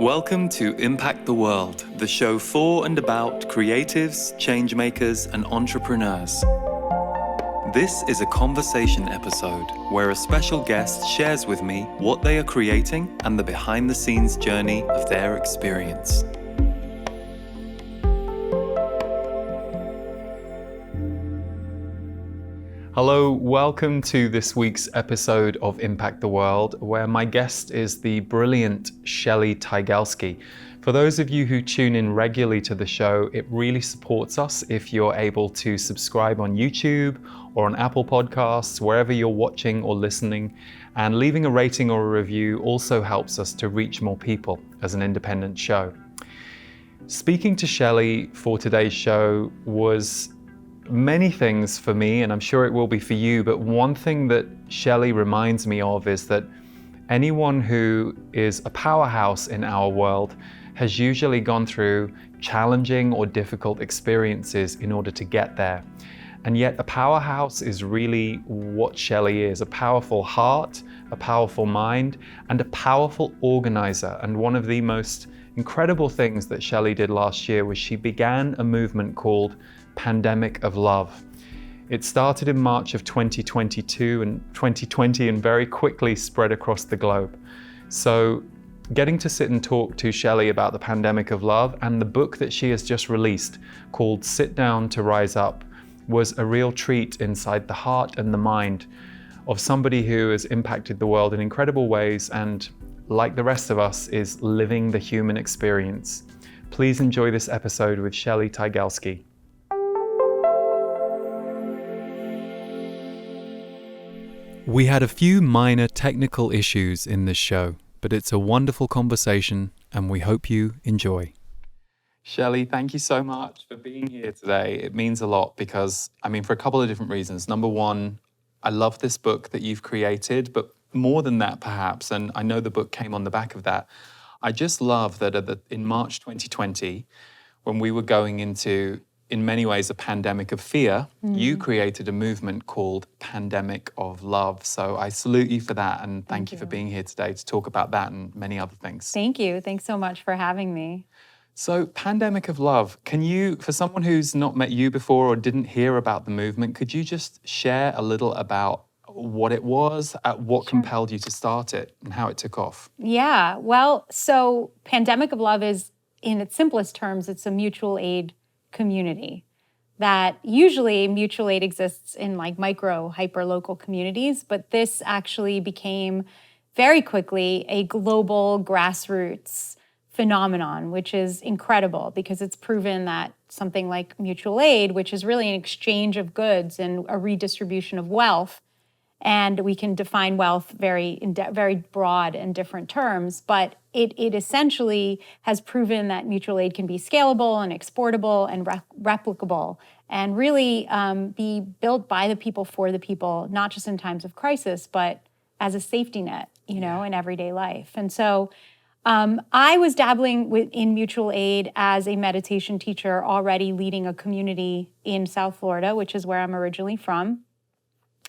Welcome to Impact the World, the show for and about creatives, changemakers, and entrepreneurs. This is a conversation episode where a special guest shares with me what they are creating and the behind-the-scenes journey of their experience. Hello, welcome to this week's episode of Impact the World, where my guest is the brilliant Shelly Tygielski. For those of you who tune in regularly to the show, it really supports us if you're able to subscribe on YouTube or on Apple Podcasts, wherever you're watching or listening, and leaving a rating or a review also helps us to reach more people as an independent show. Speaking to Shelly for today's show was many things for me, and I'm sure it will be for you, but one thing that Shelly reminds me of is that anyone who is a powerhouse in our world has usually gone through challenging or difficult experiences in order to get there. And yet a powerhouse is really what Shelly is, a powerful heart, a powerful mind, and a powerful organizer. And one of the most incredible things that Shelly did last year was she began a movement called Pandemic of Love. It started in March of 2022 and 2020 and very quickly spread across the globe. So getting to sit and talk to Shelly about the Pandemic of Love and the book that she has just released called Sit Down to Rise Up was a real treat inside the heart and the mind of somebody who has impacted the world in incredible ways and, like the rest of us, is living the human experience. Please enjoy this episode with Shelly Tygielski. We had a few minor technical issues in this show, but it's a wonderful conversation and we hope you enjoy. Shelly, thank you so much for being here today. It means a lot because, for a couple of different reasons. Number one, I love this book that you've created, but more than that perhaps, and I know the book came on the back of that, I just love that in March 2020, when we were going into, in many ways, a pandemic of fear, you created a movement called Pandemic of Love. So I salute you for that, and thank you for being here today to talk about that and many other things. Thank you. Thanks so much for having me. So Pandemic of Love, can you, for someone who's not met you before or didn't hear about the movement, could you just share a little about what it was, what compelled you to start it, and how it took off? Yeah, well, so Pandemic of Love is, in its simplest terms, it's a mutual aid community. That usually mutual aid exists in like micro, hyper-local communities, but this actually became very quickly a global grassroots phenomenon, which is incredible because it's proven that something like mutual aid, which is really an exchange of goods and a redistribution of wealth, and we can define wealth very broad and different terms, but it essentially has proven that mutual aid can be scalable and exportable and replicable and really be built by the people for the people, not just in times of crisis, but as a safety net, in everyday life. And so I was dabbling in mutual aid as a meditation teacher, already leading a community in South Florida, which is where I'm originally from.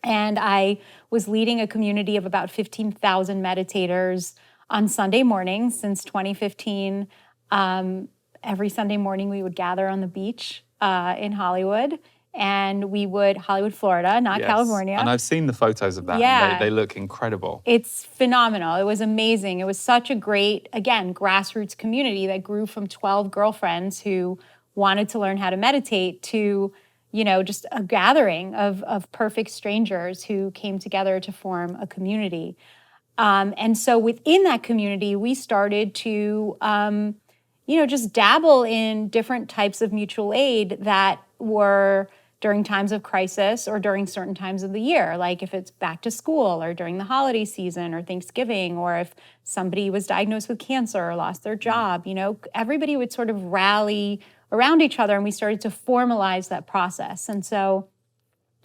And I was leading a community of about 15,000 meditators on Sunday mornings since 2015. Every Sunday morning we would gather on the beach in Hollywood, and Hollywood, Florida, not California. And I've seen the photos of that. Yeah. They look incredible. It's phenomenal. It was amazing. It was such a great, again, grassroots community that grew from 12 girlfriends who wanted to learn how to meditate to just a gathering of perfect strangers who came together to form a community. And so within that community, we started to, just dabble in different types of mutual aid that were during times of crisis or during certain times of the year, like if it's back to school or during the holiday season or Thanksgiving, or if somebody was diagnosed with cancer or lost their job, everybody would sort of rally around each other, and we started to formalize that process. And so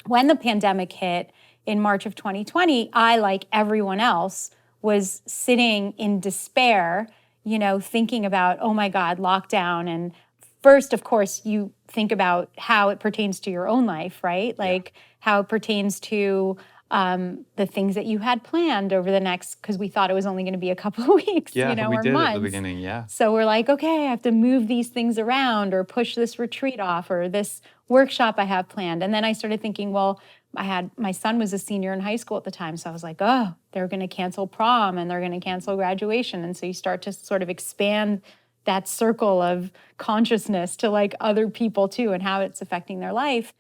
when the pandemic hit in March of 2020, I, like everyone else, was sitting in despair, thinking about, oh my God, lockdown. And first, of course, you think about how it pertains to your own life, right? Like how it pertains to the things that you had planned over the next, because we thought it was only going to be a couple of weeks, Yeah, we or did months. at the beginning, yeah. So we're like, okay, I have to move these things around or push this retreat off or this workshop I have planned. And then I started thinking, well, my son was a senior in high school at the time. So I was like, oh, they're going to cancel prom and they're going to cancel graduation. And so you start to sort of expand that circle of consciousness to like other people too and how it's affecting their life.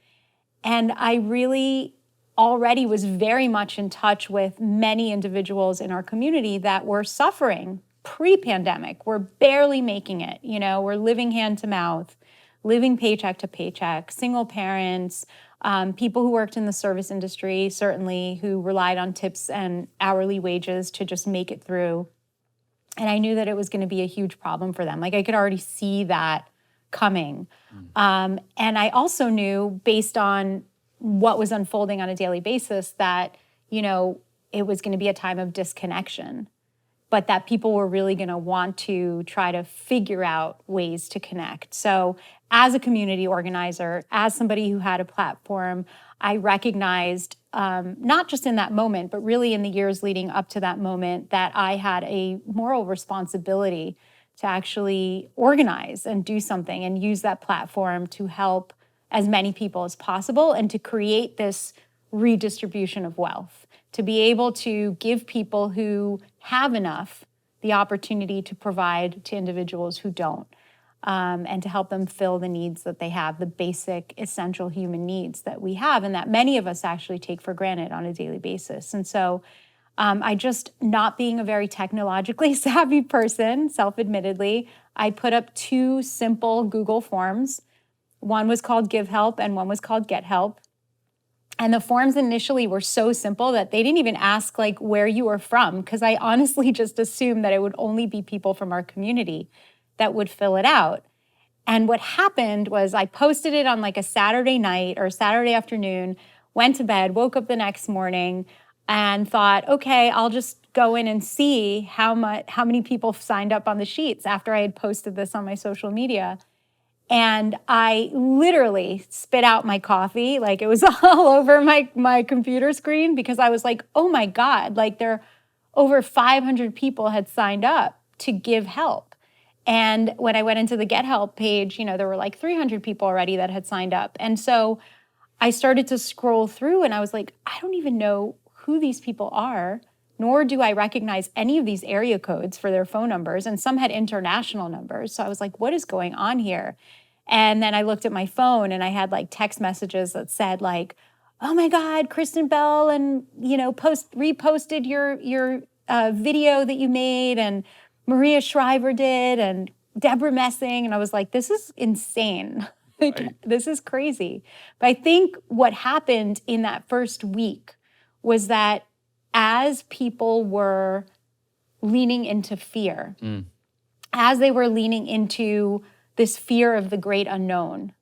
And I really already was very much in touch with many individuals in our community that were suffering pre-pandemic. We're barely making it, we're living hand to mouth, living paycheck to paycheck, single parents, people who worked in the service industry, certainly, who relied on tips and hourly wages to just make it through. And I knew that it was going to be a huge problem for them. Like I could already see that coming. And I also knew, based on what was unfolding on a daily basis, that, it was going to be a time of disconnection, but that people were really going to want to try to figure out ways to connect. So as a community organizer, as somebody who had a platform, I recognized, not just in that moment, but really in the years leading up to that moment, that I had a moral responsibility to actually organize and do something and use that platform to help as many people as possible and to create this redistribution of wealth, to be able to give people who have enough the opportunity to provide to individuals who don't, and to help them fill the needs that they have, the basic, essential human needs that we have and that many of us actually take for granted on a daily basis. And so I just, not being a very technologically savvy person, self-admittedly, I put up 2 simple Google forms. One was called Give Help and one was called Get Help. And the forms initially were so simple that they didn't even ask like where you were from, because I honestly just assumed that it would only be people from our community that would fill it out. And what happened was I posted it on like a Saturday night or Saturday afternoon, went to bed, woke up the next morning and thought, okay, I'll just go in and see how many people signed up on the sheets after I had posted this on my social media. And I literally spit out my coffee. Like it was all over my computer screen, because I was like, oh my God, like there over 500 people had signed up to give help. And when I went into the Get Help page, there were like 300 people already that had signed up. And so I started to scroll through and I was like, I don't even know who these people are, nor do I recognize any of these area codes for their phone numbers. And some had international numbers. So I was like, what is going on here? And then I looked at my phone and I had like text messages that said like, oh my God, Kristen Bell and, reposted your video that you made, and Maria Shriver did, and Deborah Messing. And I was like, this is insane. Right. This is crazy. But I think what happened in that first week was that as people were leaning into fear, as they were leaning into this fear of the great unknown,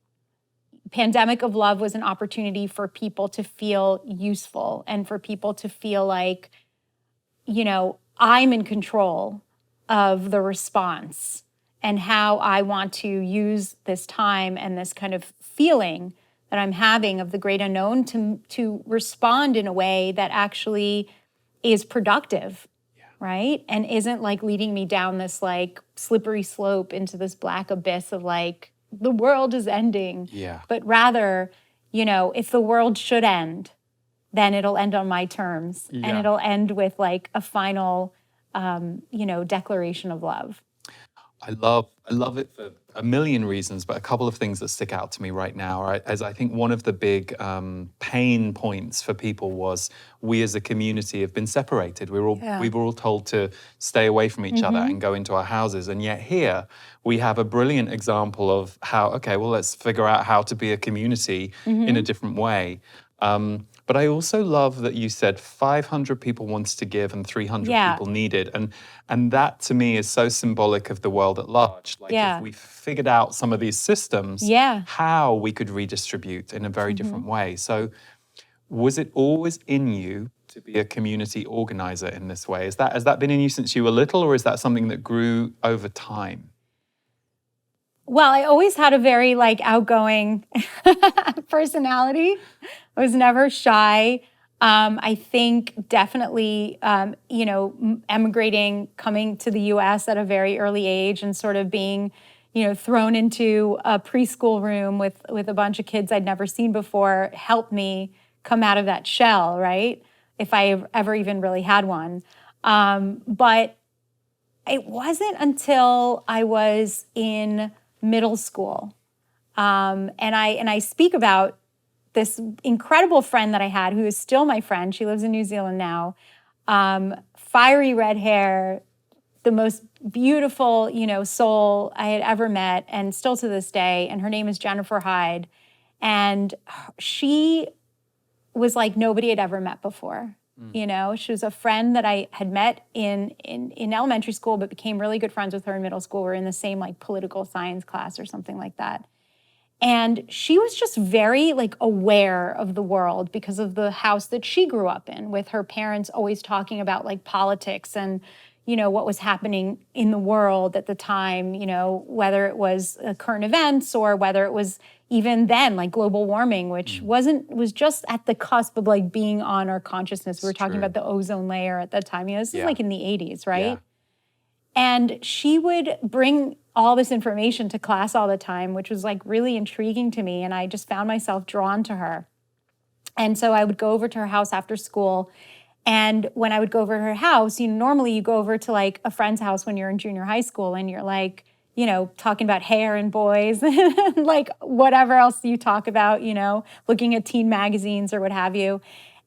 Pandemic of Love was an opportunity for people to feel useful and for people to feel like, I'm in control of the response and how I want to use this time and this kind of feeling that I'm having of the great unknown to respond in a way that actually is productive, right? And isn't like leading me down this like slippery slope into this black abyss of like, the world is ending. Yeah. But rather, if the world should end, then it'll end on my terms. Yeah. And it'll end with like a final, declaration of love. I love it for a million reasons, but a couple of things that stick out to me right now, right? As I think one of the big pain points for people was we as a community have been separated. We were all told to stay away from each other and go into our houses. And yet here we have a brilliant example of how, okay, well, let's figure out how to be a community in a different way. But I also love that you said 500 people wanted to give and 300 people needed. And that to me is so symbolic of the world at large. Like if we figured out some of these systems, how we could redistribute in a very different way. So was it always in you to be a community organizer in this way? Has that been in you since you were little, or is that something that grew over time? Well, I always had a very like outgoing personality. I was never shy. I think definitely, emigrating, coming to the U.S. at a very early age and sort of being, thrown into a preschool room with a bunch of kids I'd never seen before helped me come out of that shell, right? If I ever even really had one. But it wasn't until I was in middle school, and I speak about this incredible friend that I had, who is still my friend. She lives in New Zealand now. Fiery red hair, the most beautiful, soul I had ever met, and still to this day. And her name is Jennifer Hyde. And she was like nobody had ever met before. She was a friend that I had met in elementary school, but became really good friends with her in middle school. We were in the same like political science class or something like that. And she was just very like aware of the world because of the house that she grew up in, with her parents always talking about like politics and, what was happening in the world at the time, whether it was current events or whether it was even then like global warming, which was just at the cusp of like being on our consciousness. We were talking about the ozone layer at that time. This is like in the 80s, right? Yeah. And she would bring all this information to class all the time, which was like really intriguing to me. And I just found myself drawn to her. And so I would go over to her house after school. And when I would go over to her house, normally you go over to like a friend's house when you're in junior high school and you're like, talking about hair and boys and like whatever else you talk about, looking at teen magazines or what have you.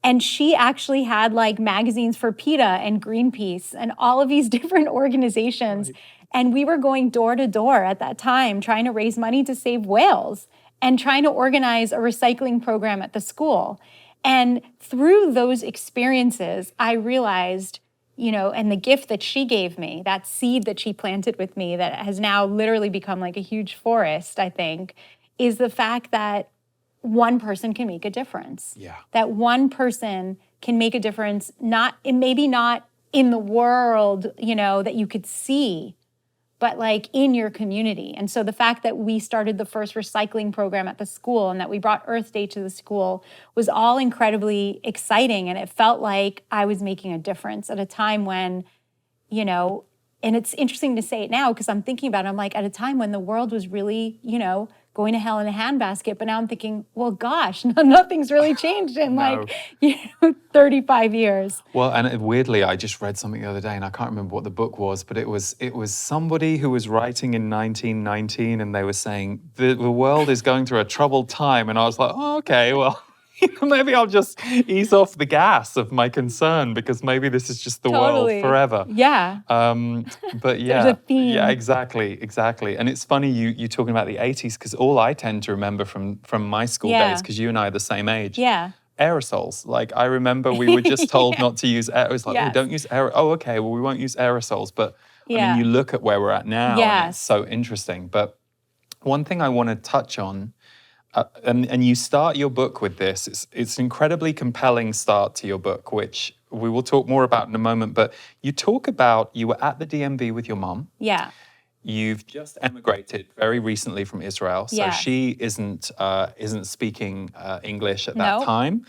And she actually had like magazines for PETA and Greenpeace and all of these different organizations. Right. And we were going door to door at that time, trying to raise money to save whales and trying to organize a recycling program at the school. And through those experiences, I realized, and the gift that she gave me, that seed that she planted with me that has now literally become like a huge forest, I think, is the fact that one person can make a difference. Yeah. That one person can make a difference, maybe not in the world, that you could see, but like in your community. And so the fact that we started the first recycling program at the school and that we brought Earth Day to the school was all incredibly exciting. And it felt like I was making a difference at a time when, and it's interesting to say it now because I'm thinking about it, I'm like at a time when the world was really, going to hell in a handbasket. But now I'm thinking, well, gosh, nothing's really changed in 35 years. Well, and weirdly, I just read something the other day, and I can't remember what the book was, but it was somebody who was writing in 1919, and they were saying the world is going through a troubled time, and I was like, oh, okay, well. Maybe I'll just ease off the gas of my concern because maybe this is just the world forever. Yeah. But yeah. There's a theme. Yeah, exactly. And it's funny you talking about the 80s because all I tend to remember from my school days, because you and I are the same age. Yeah. Aerosols. Like I remember we were just told not to use it was like, oh, don't use aerosols. Oh, okay, well we won't use aerosols. But I mean, you look at where we're at now and it's so interesting. But one thing I want to touch on, and you start your book with this. It's an incredibly compelling start to your book, which we will talk more about in a moment. But you talk about you were at the DMV with your mom. Yeah. You've just emigrated very recently from Israel, so she isn't speaking English at that time.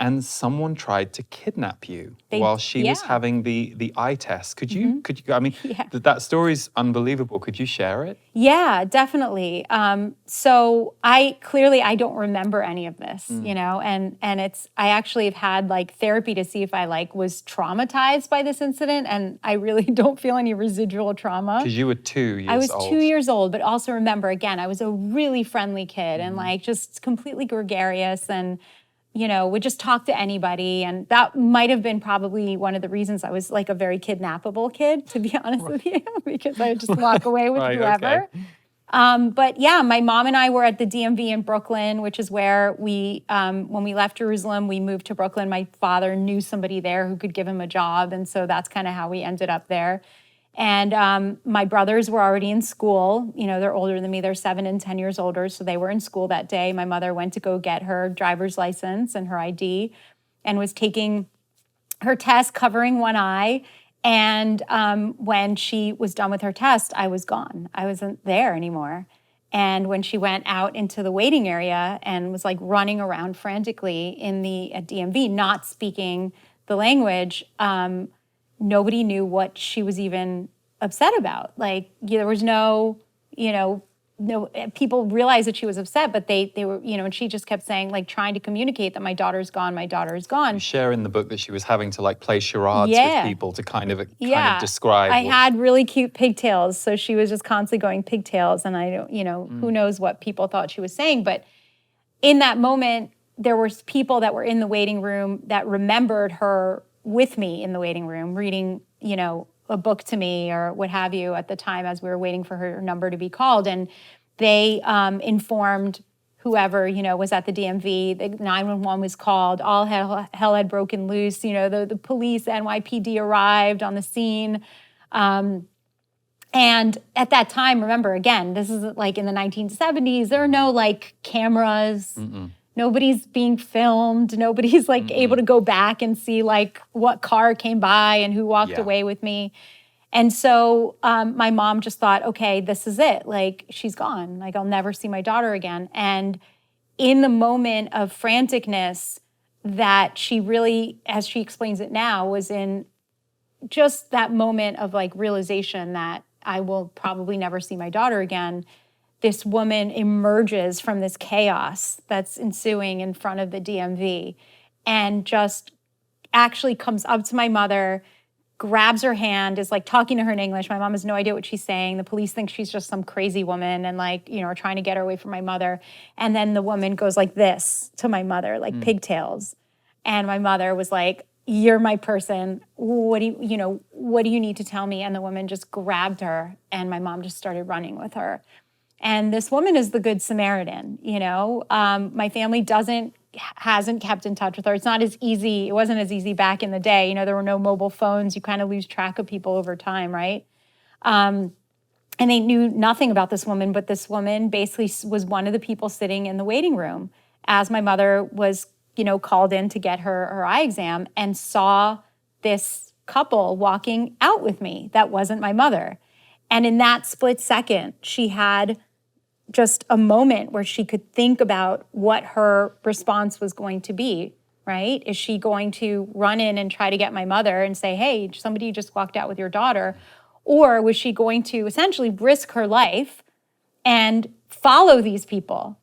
And someone tried to kidnap you while she was having the eye test. Could you, I mean, that story's unbelievable. Could you share it? Yeah, definitely. So I don't remember any of this, and I actually have had like therapy to see if I like was traumatized by this incident. And I really don't feel any residual trauma. Because you were 2 years old. I was 2 years old, but also remember, again, I was a really friendly kid and like just completely gregarious and would just talk to anybody. And that might have been probably one of the reasons I was like a very kidnappable kid, to be honest with you, because I would just walk away with whoever. Okay. But yeah, my mom and I were at the DMV in Brooklyn, which is where when we left Jerusalem, we moved to Brooklyn. My father knew somebody there who could give him a job. And so that's kind of how we ended up there. And my brothers were already in school. They're older than me. They're 7 and 10 years older. So they were in school that day. My mother went to go get her driver's license and her ID and was taking her test covering one eye. And when she was done with her test, I was gone. I wasn't there anymore. And when she went out into the waiting area and was like running around frantically in the at DMV, not speaking the language, nobody knew what she was even upset about. Like, there was no, no, people realized that she was upset, but they were, and she just kept saying, like, trying to communicate that my daughter's gone, my daughter's gone. You share in the book that she was having to like play charades Yeah. with people to kind of Yeah. describe. I had really cute pigtails, so she was just constantly going pigtails, and I don't, who knows what people thought she was saying. But in that moment, there were people that were in the waiting room that remembered her with me in the waiting room, reading, a book to me or what have you at the time as we were waiting for her number to be called. And they informed whoever, was at the DMV, the 911 was called, all hell had broken loose, the police, NYPD arrived on the scene. And at that time, remember, again, this is like in the 1970s, there are no like cameras. Nobody's being filmed. Nobody's like able to go back and see like what car came by and who walked away with me. And so my mom just thought, okay, this is it. Like, she's gone. Like, I'll never see my daughter again. And in the moment of franticness that she really, as she explains it now, was in just that moment of like realization that I will probably never see my daughter again. This woman emerges from this chaos that's ensuing in front of the DMV and just actually comes up to my mother, grabs her hand, is like talking to her in English. My mom has no idea what she's saying. The police think she's just some crazy woman and like, are trying to get her away from my mother. And then the woman goes like this to my mother, like pigtails. And my mother was like, "You're my person. What do you need to tell me?" And the woman just grabbed her and my mom just started running with her. And this woman is the Good Samaritan, My family hasn't kept in touch with her. It's not as easy. It wasn't as easy back in the day. There were no mobile phones. You kind of lose track of people over time, right? And they knew nothing about this woman, but this woman basically was one of the people sitting in the waiting room as my mother was, called in to get her eye exam and saw this couple walking out with me that wasn't my mother. And in that split second, she had just a moment where she could think about what her response was going to be, right? Is she going to run in and try to get my mother and say, "Hey, somebody just walked out with your daughter"? Or was she going to essentially risk her life and follow these people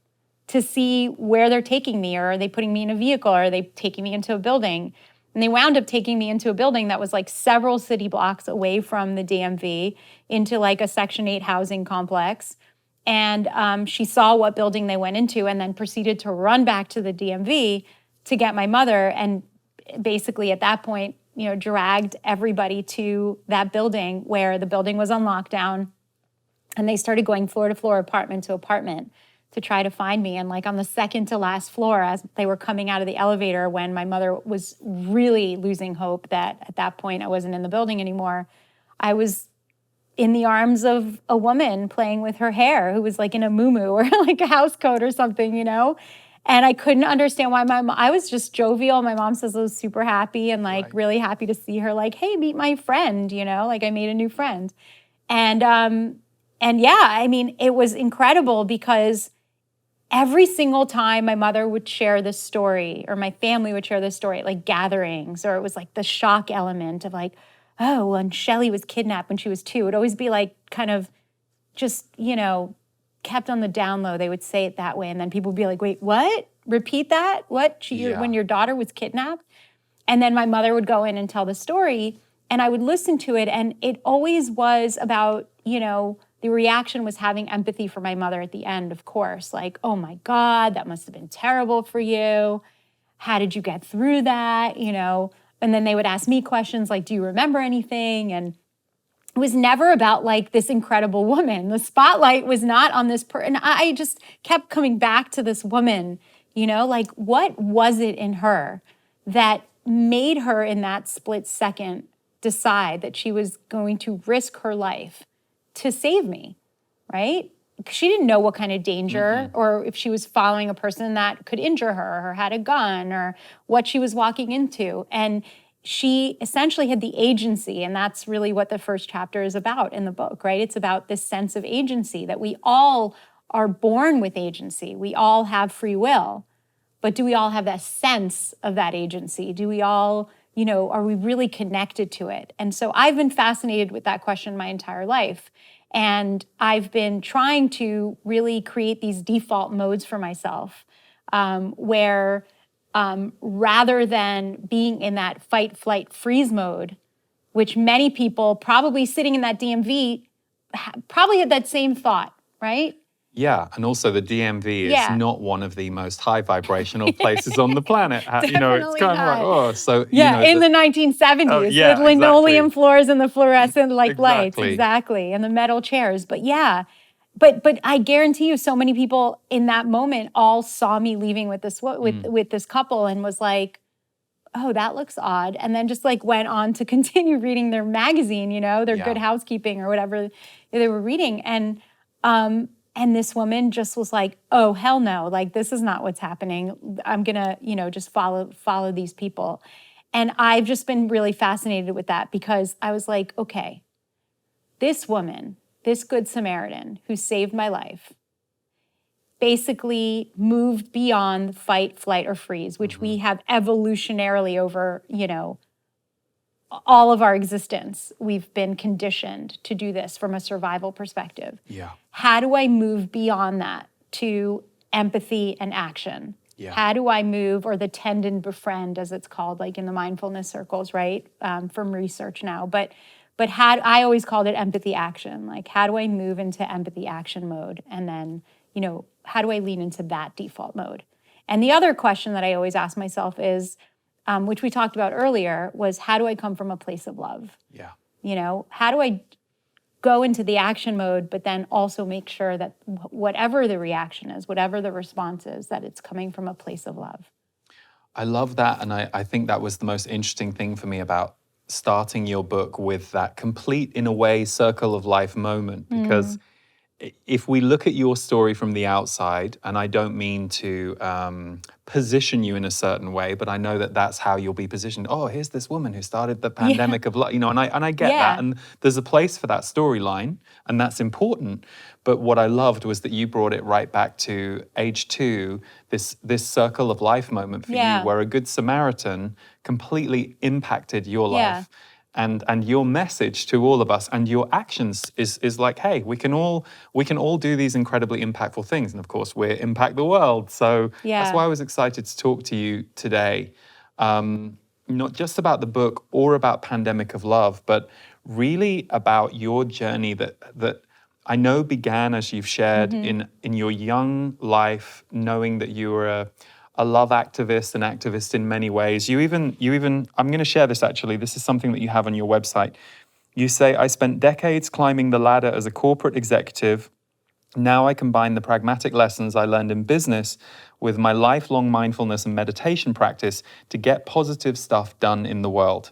to see where they're taking me? Or are they putting me in a vehicle? Or are they taking me into a building? And they wound up taking me into a building that was like several city blocks away from the DMV into like a Section 8 housing complex. And she saw what building they went into and then proceeded to run back to the DMV to get my mother. And basically at that point, dragged everybody to that building where the building was on lockdown. And they started going floor to floor, apartment to apartment to try to find me. And like on the second to last floor, as they were coming out of the elevator, when my mother was really losing hope that at that point I wasn't in the building anymore, I was in the arms of a woman playing with her hair who was like in a muumuu or like a house coat or something, And I couldn't understand why I was just jovial. My mom says I was super happy and like really happy to see her, like, "Hey, meet my friend," like I made a new friend. And yeah, I mean, it was incredible because every single time my mother would share this story or my family would share this story at like gatherings, or it was like the shock element of like, "Oh, when Shelly was kidnapped when she was 2, it would always be like kind of just, kept on the down low. They would say it that way. And then people would be like, "Wait, what? Repeat that? What? When your daughter was kidnapped?" And then my mother would go in and tell the story and I would listen to it. And it always was about, the reaction was having empathy for my mother at the end, of course. Like, "Oh my God, that must have been terrible for you. How did you get through that?" And then they would ask me questions like, "Do you remember anything?" And it was never about like this incredible woman. The spotlight was not on this and I just kept coming back to this woman, like what was it in her that made her in that split second decide that she was going to risk her life to save me, right? She didn't know what kind of danger or if she was following a person that could injure her or had a gun or what she was walking into. And she essentially had the agency, and that's really what the first chapter is about in the book, right? It's about this sense of agency that we all are born with agency. We all have free will, but do we all have that sense of that agency? Do we all, are we really connected to it? And so I've been fascinated with that question my entire life. And I've been trying to really create these default modes for myself where rather than being in that fight, flight, freeze mode, which many people probably sitting in that DMV probably had that same thought, right? Yeah, and also the DMV is Yeah. not one of the most high vibrational places on the planet. It's Definitely kind of like, not. oh, so, Yeah, in the 1970s yeah, with linoleum exactly. floors and the fluorescent lights, Exactly. exactly, and the metal chairs. But yeah, but I guarantee you, so many people in that moment all saw me leaving with this couple and was like, oh, that looks odd, and then just like went on to continue reading their magazine, their Good Housekeeping or whatever they were reading, and this woman just was like, oh, hell no, like this is not what's happening. I'm gonna, just follow these people. And I've just been really fascinated with that because I was like, okay, this woman, this Good Samaritan who saved my life, basically moved beyond fight, flight, or freeze, which we have evolutionarily over, all of our existence. We've been conditioned to do this from a survival perspective. Yeah. How do I move beyond that to empathy and action? Yeah. How do I move, or the tend and befriend, as it's called, like in the mindfulness circles, right? From research now. But I always called it empathy action. Like, how do I move into empathy action mode? And then, how do I lean into that default mode? And the other question that I always ask myself is, which we talked about earlier, was how do I come from a place of love? Yeah. How do I go into the action mode, but then also make sure that whatever the reaction is, whatever the response is, that it's coming from a place of love. I love that. And I think that was the most interesting thing for me about starting your book with that complete, in a way, circle of life moment. Because if we look at your story from the outside, and I don't mean to position you in a certain way, but I know that that's how you'll be positioned. Oh, here's this woman who started the pandemic of life, and I get that. And there's a place for that storyline, and that's important. But what I loved was that you brought it right back to age 2, this circle of life moment for you, where a Good Samaritan completely impacted your life. And your message to all of us and your actions is like, hey, we can all do these incredibly impactful things. And of course, we're Impact the World. So that's why I was excited to talk to you today. Not just about the book or about Pandemic of Love, but really about your journey that I know began, as you've shared, in your young life, knowing that you were a love activist, an activist in many ways. You even, I'm going to share this actually. This is something that you have on your website. You say, I spent decades climbing the ladder as a corporate executive. Now I combine the pragmatic lessons I learned in business with my lifelong mindfulness and meditation practice to get positive stuff done in the world.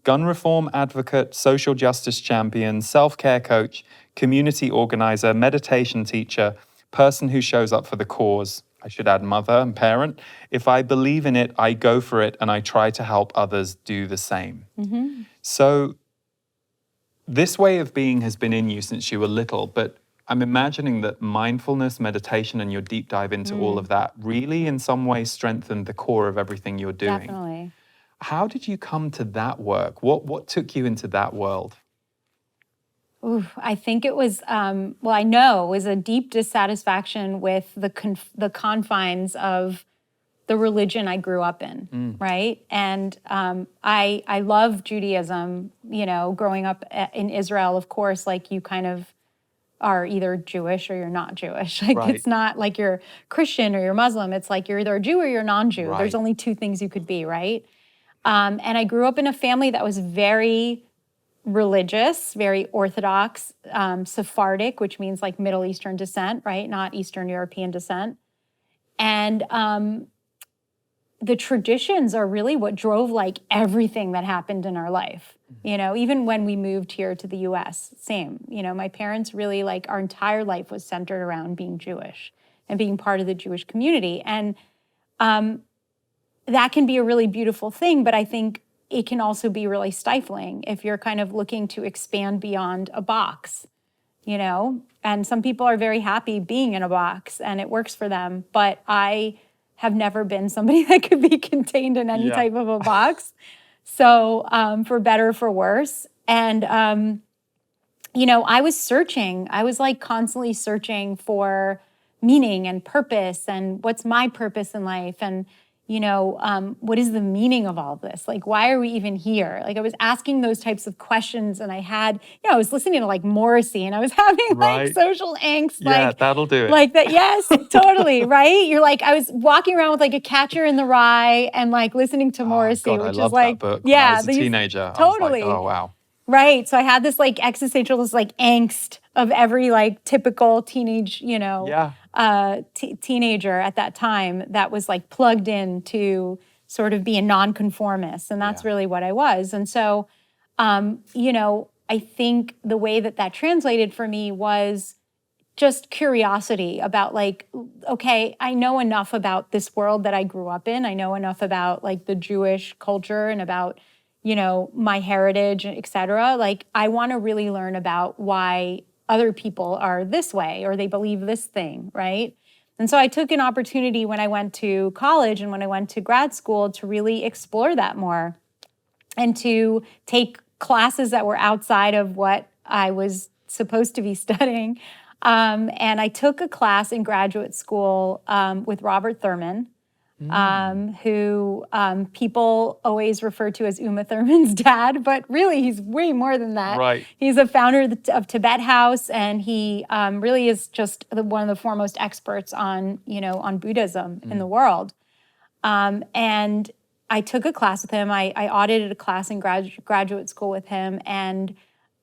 Gun reform advocate, social justice champion, self-care coach, community organizer, meditation teacher, person who shows up for the cause. I should add mother and parent. If I believe in it, I go for it, and I try to help others do the same. So this way of being has been in you since you were little, but I'm imagining that mindfulness, meditation, and your deep dive into all of that really in some way strengthened the core of everything you're doing. Definitely. How did you come to that work? What took you into that world? Ooh, I think it was, I know it was a deep dissatisfaction with the confines of the religion I grew up in, right? And I love Judaism, growing up in Israel, of course, like you kind of are either Jewish or you're not Jewish. Like it's not like you're Christian or you're Muslim. It's like you're either a Jew or you're non-Jew. Right. There's only 2 things you could be, right? And I grew up in a family that was very religious, very Orthodox, Sephardic, which means like Middle Eastern descent, right? Not Eastern European descent. And the traditions are really what drove like everything that happened in our life. Even when we moved here to the US, same. My parents really, like, our entire life was centered around being Jewish and being part of the Jewish community. And that can be a really beautiful thing, but I think it can also be really stifling if you're kind of looking to expand beyond a box. you know? And some people are very happy being in a box and it works for them. But I have never been somebody that could be contained in any type of a box. So for better or for worse. And, you know, I was searching. I was like constantly searching for meaning and purpose and what's my purpose in life and, you know, what is the meaning of all this? Like, why are we even here? Like, I was asking those types of questions and I had, you know, I was listening to like Morrissey and I was having like social angst. Yeah, like, that'll do it. Like that. Yes, totally. Right. You're like, I was walking around with like a Catcher in the Rye and like listening to Morrissey, God, which I is like, that book. yeah, when I was a teenager. Totally. I was like, oh, wow. Right. So I had this like existentialist like angst of every like typical teenage, you know, teenager at that time that was like plugged in to sort of be a nonconformist. And that's really what I was. And so, you know, I think the way that that translated for me was just curiosity about like, okay, I know enough about this world that I grew up in. I know enough about like the Jewish culture and about, you know, my heritage, et cetera. Like, I want to really learn about why other people are this way or they believe this thing, right? And so I took an opportunity when I went to college and when I went to grad school to really explore that more and to take classes that were outside of what I was supposed to be studying. And I took a class in graduate school with Robert Thurman, who people always refer to as Uma Thurman's dad, but really he's way more than that. Right. He's a founder of Tibet House, and he really is just one of the foremost experts on, you know, on Buddhism in the world. And I took a class with him. I audited a class in graduate school with him, and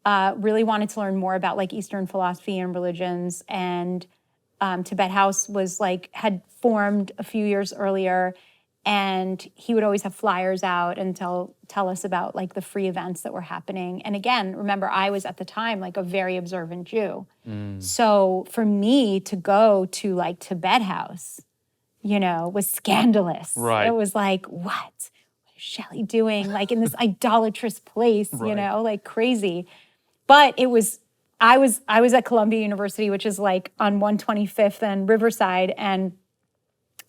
really wanted to learn more about like Eastern philosophy and religions. And Tibet House was like, had formed a few years earlier, and he would always have flyers out and tell us about like the free events that were happening. And again, remember, I was at the time like a very observant Jew. So for me to go to like Tibet House, you know, was scandalous. Right. It was like, what is Shelly doing like in this idolatrous place, you know, like crazy. But it was, I was at Columbia University, which is like on 125th and Riverside and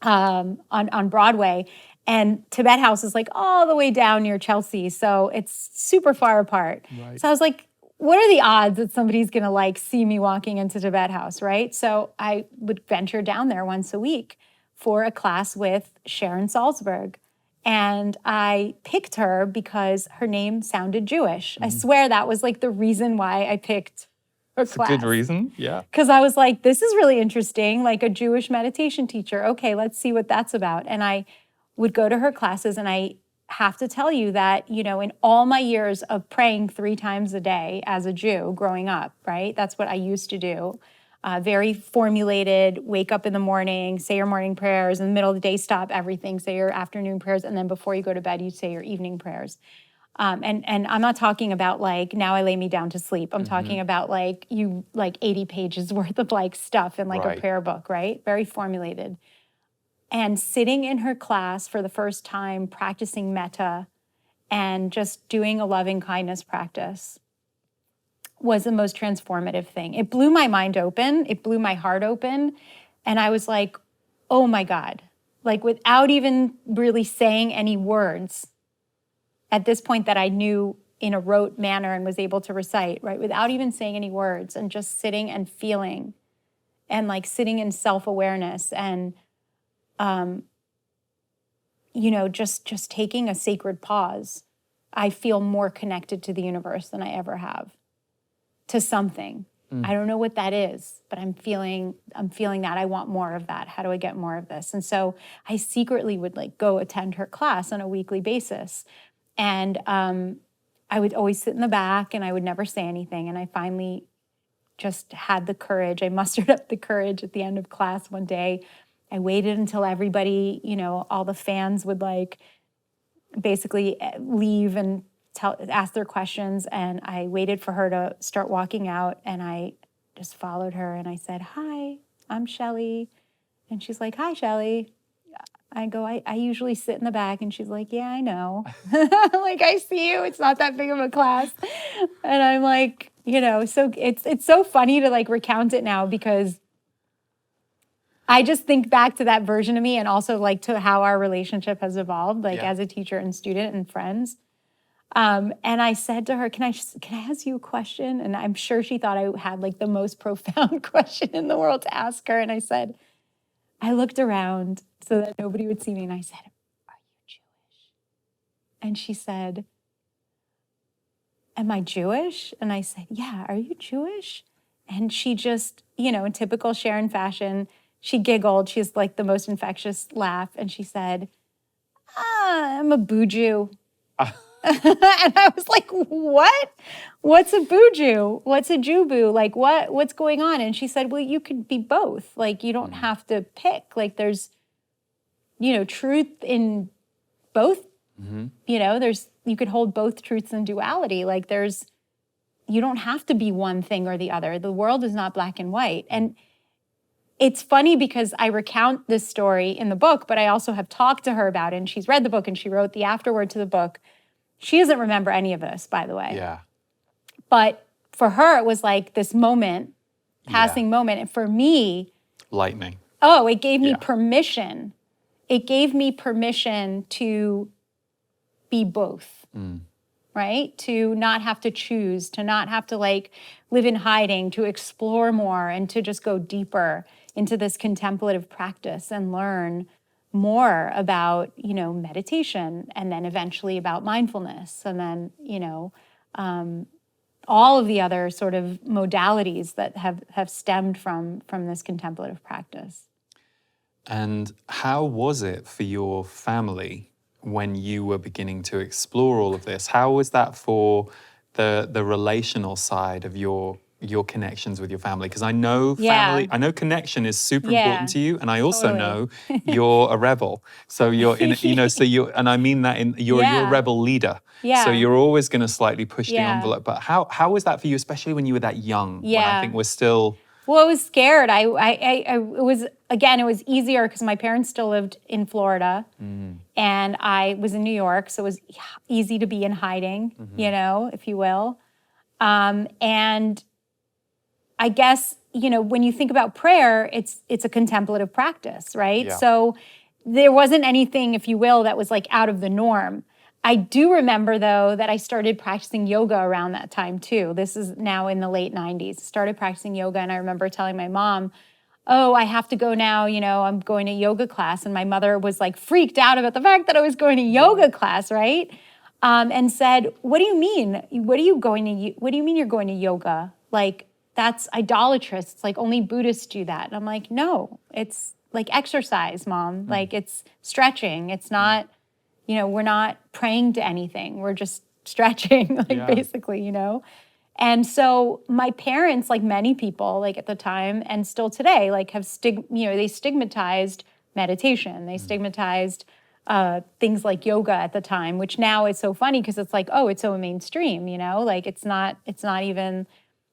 on Broadway. And Tibet House is like all the way down near Chelsea. So it's super far apart. Right. So I was like, what are the odds that somebody's gonna like see me walking into Tibet House, right? So I would venture down there once a week for a class with Sharon Salzberg. And I picked her because her name sounded Jewish. I swear that was like the reason why I picked her class. That's a good reason, yeah. Because I was like, this is really interesting, like a Jewish meditation teacher. Okay, let's see what that's about. And I would go to her classes, and I have to tell you that, you know, in all my years of praying 3 times a day as a Jew growing up, right? That's what I used to do. Very formulated, wake up in the morning, say your morning prayers, in the middle of the day, stop everything, say your afternoon prayers, and then before you go to bed, you say your evening prayers. And I'm not talking about like, now I lay me down to sleep. I'm talking about like, you like 80 pages worth of like stuff in like a prayer book, right? Very formulated. And sitting in her class for the first time, practicing metta and just doing a loving kindness practice was the most transformative thing. It blew my mind open. It blew my heart open. And I was like, oh my God, like without even really saying any words at this point that I knew in a rote manner and was able to recite, right? Without even saying any words and just sitting and feeling and like sitting in self-awareness and, you know, just taking a sacred pause, I feel more connected to the universe than I ever have. To something. I don't know what that is, but I'm feeling that. I want more of that. How do I get more of this? And so I secretly would like go attend her class on a weekly basis. And I would always sit in the back and I would never say anything. And I finally just had the courage. I mustered up the courage at the end of class one day. I waited until everybody, you know, all the fans would like basically leave and ask their questions, and I waited for her to start walking out, and I just followed her, and I said, "Hi, I'm Shelly," and she's like, "Hi, Shelly." I go, I usually sit in the back, and she's like, "Yeah, I know." Like, I see you. It's not that big of a class, and I'm like, So it's so funny to like recount it now because I just think back to that version of me and also like to how our relationship has evolved, like as a teacher and student and friends. And I said to her, can I ask you a question? And I'm sure she thought I had like the most profound question in the world to ask her. And I said, I looked around so that nobody would see me. And I said, are you Jewish? And she said, am I Jewish? And I said, yeah, are you Jewish? And she just, in typical Sharon fashion, she giggled. She has like the most infectious laugh. And she said, I'm a boo Jew. And I was like, what? What's a boo Jew? What's a Jew boo? Like, what's going on? And she said, well, you could be both. Like, you don't have to pick. Like, there's, truth in both. You could hold both truths in duality. Like, you don't have to be one thing or the other. The world is not black and white. And it's funny because I recount this story in the book, but I also have talked to her about it. And she's read the book and she wrote the afterword to the book. She doesn't remember any of this, by the way. Yeah. But for her, it was like this moment, passing moment. And for me, lightning. Oh, it gave me permission. It gave me permission to be both, right? To not have to choose, to not have to like live in hiding, to explore more and to just go deeper into this contemplative practice and learn more about, meditation and then eventually about mindfulness and then, all of the other sort of modalities that have stemmed from this contemplative practice. And how was it for your family when you were beginning to explore all of this? How was that for the relational side of your connections with your family? Because I know I know connection is super important to you, and I also know you're a rebel. So you're and I mean that you're a rebel leader. Yeah. So you're always going to slightly push the envelope. But how was that for you, especially when you were that young? When I think we're still. Well, I was scared. It was easier because my parents still lived in Florida and I was in New York. So it was easy to be in hiding, if you will. And I guess, when you think about prayer, it's a contemplative practice, right? Yeah. So there wasn't anything, if you will, that was like out of the norm. I do remember, though, that I started practicing yoga around that time, too. This is now in the late 90s. Started practicing yoga, and I remember telling my mom, oh, I have to go now, I'm going to yoga class. And my mother was like freaked out about the fact that I was going to yoga class, right? And said, what do you mean? What do you mean you're going to yoga? Like, that's idolatrous. It's like only Buddhists do that. And I'm like, no, it's like exercise, Mom. Like it's stretching. It's not, we're not praying to anything. We're just stretching, basically, And so my parents, like many people, like at the time and still today, like have they stigmatized meditation. They stigmatized things like yoga at the time, which now it's so funny because it's like, oh, it's so mainstream, like it's not even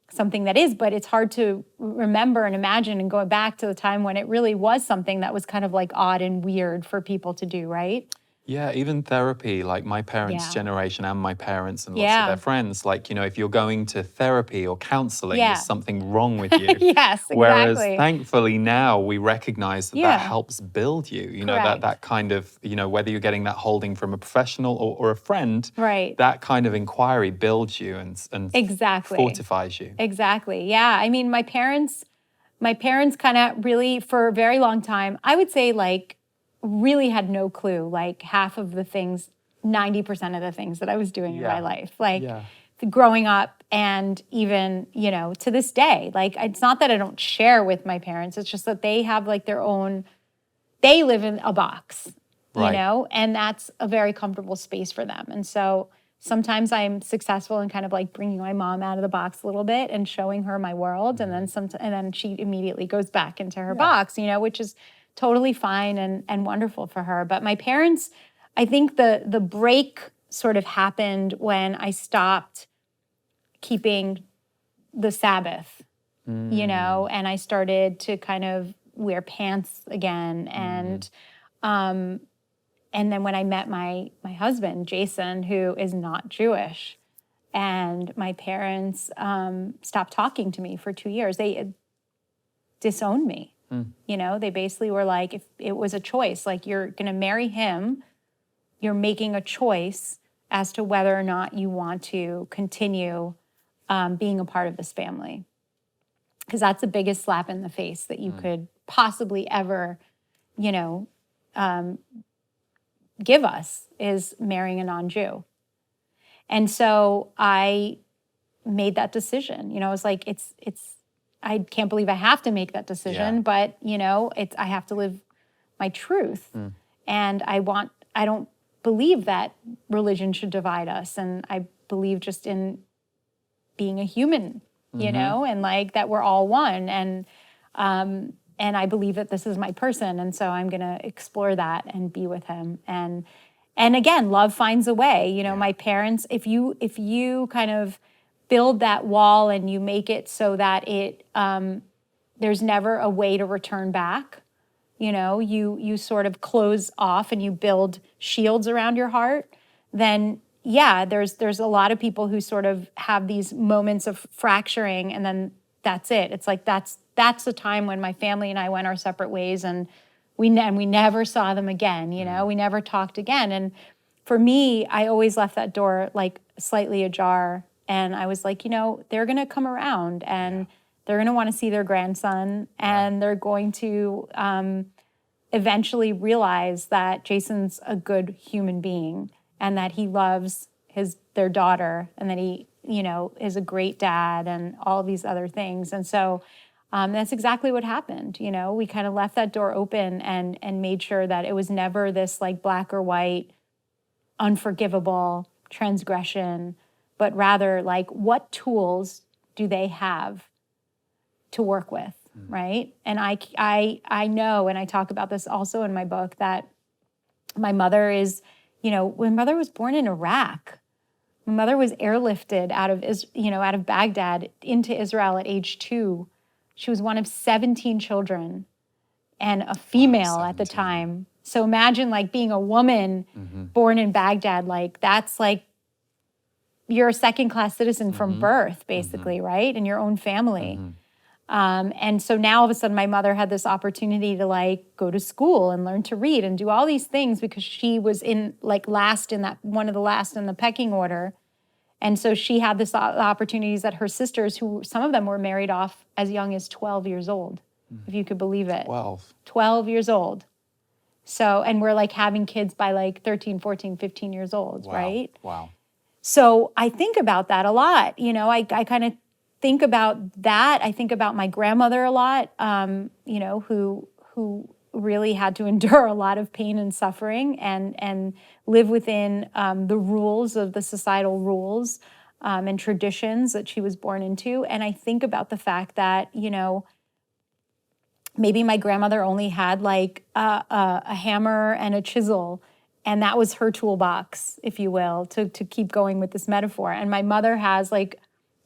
something that is, but it's hard to remember and imagine and going back to the time when it really was something that was kind of like odd and weird for people to do, right? Yeah, even therapy, like my parents' generation and my parents and lots of their friends, like, if you're going to therapy or counseling, there's something wrong with you. Yes, exactly. Whereas thankfully now we recognize that helps build you, that kind of, whether you're getting that holding from a professional or a friend, that kind of inquiry builds you and fortifies you. Exactly, yeah. I mean, my parents kind of really, for a very long time, I would say like, really had no clue, like half of the things, 90% of the things that I was doing in my life, like growing up and even, to this day, like it's not that I don't share with my parents, it's just that they have like their own, they live in a box, and that's a very comfortable space for them. And so sometimes I'm successful in kind of like bringing my mom out of the box a little bit and showing her my world. And then she immediately goes back into her box, which is totally fine and wonderful for her. But my parents, I think the break sort of happened when I stopped keeping the Sabbath, and I started to kind of wear pants again. And then when I met my husband, Jason, who is not Jewish, And my parents stopped talking to me for 2 years. They disowned me. They basically were like, if it was a choice, like, you're going to marry him, you're making a choice as to whether or not you want to continue being a part of this family. Because that's the biggest slap in the face that you could possibly ever, give us, is marrying a non-Jew. And so I made that decision. I was like, I can't believe I have to make that decision, but I have to live my truth. And I don't believe that religion should divide us. And I believe just in being a human, and like that we're all one. And I believe that this is my person. And so I'm going to explore that and be with him. And again, love finds a way. My parents, if you kind of build that wall and you make it so that there's never a way to return back, you sort of close off and you build shields around your heart, then there's a lot of people who sort of have these moments of fracturing, and then that's it. It's like that's the time when my family and I went our separate ways, and we never saw them again. We never talked again. And for me, I always left that door like slightly ajar, and I was like, they're going to come around, and they're going to want to see their grandson, and they're going to eventually realize that Jason's a good human being, and that he loves their daughter, and that he, is a great dad, and all these other things. And so that's exactly what happened. We kind of left that door open and made sure that it was never this like black or white, unforgivable transgression, but rather like, what tools do they have to work with, right? And I know, and I talk about this also in my book, that my mother is, my mother was born in Iraq. My mother was airlifted out of Baghdad into Israel at age 2. She was one of 17 children and a female at the time. So imagine like being a woman born in Baghdad, like that's like, you're a second-class citizen from birth, basically, right? In your own family. And so now all of a sudden my mother had this opportunity to like go to school and learn to read and do all these things because she was in like one of the last in the pecking order. And so she had this opportunities that her sisters, who some of them were married off as young as 12 years old, if you could believe it. 12 years old. So, and we're like having kids by like 13, 14, 15 years old, right? Wow. So I think about that a lot. I kind of think about that. I think about my grandmother a lot, who really had to endure a lot of pain and suffering and live within the rules of the societal rules and traditions that she was born into. And I think about the fact that, maybe my grandmother only had like a hammer and a chisel, and that was her toolbox, if you will, to keep going with this metaphor. And my mother has like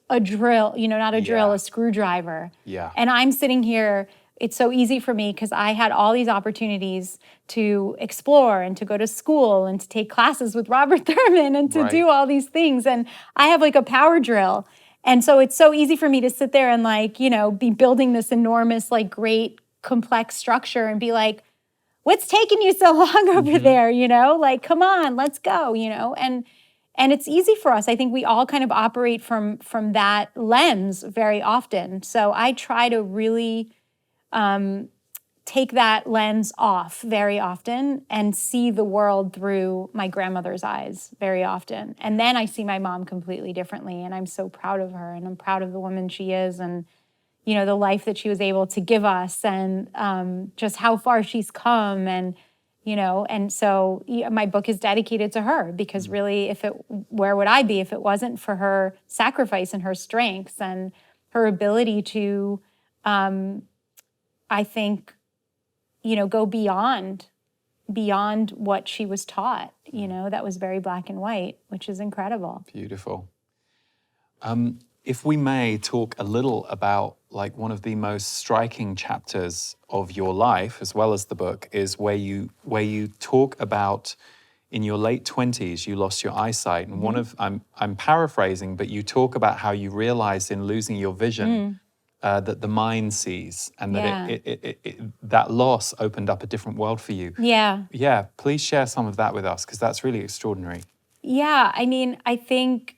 a drill, not a drill, a screwdriver. Yeah. And I'm sitting here, it's so easy for me because I had all these opportunities to explore and to go to school and to take classes with Robert Thurman and to do all these things. And I have like a power drill. And so it's so easy for me to sit there and like, be building this enormous, like great complex structure and be like, what's taking you so long over there? Like, come on, let's go, and it's easy for us. I think we all kind of operate from that lens very often. So I try to really take that lens off very often and see the world through my grandmother's eyes very often. And then I see my mom completely differently, and I'm so proud of her, and I'm proud of the woman she is, and the life that she was able to give us, and just how far she's come, and and so my book is dedicated to her, because really, where would I be if it wasn't for her sacrifice and her strengths and her ability to, I think, go beyond what she was taught, that was very black and white, which is incredible. Beautiful. If we may talk a little about like one of the most striking chapters of your life, as well as the book, is where you talk about in your late 20s, you lost your eyesight. And I'm paraphrasing, but you talk about how you realized in losing your vision that the mind sees, and that that loss opened up a different world for you. Yeah. Yeah, please share some of that with us, because that's really extraordinary. Yeah, I mean, I think,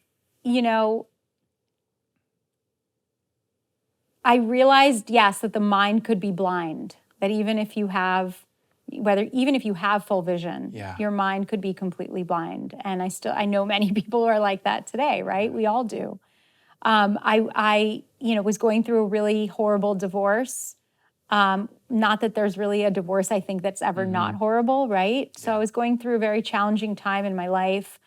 I realized, yes, that the mind could be blind, that even if you have full vision, your mind could be completely blind. And I know many people who are like that today, right? We all do. I was going through a really horrible divorce. Not that there's really a divorce, I think, that's ever not horrible, right? So I was going through a very challenging time in my life,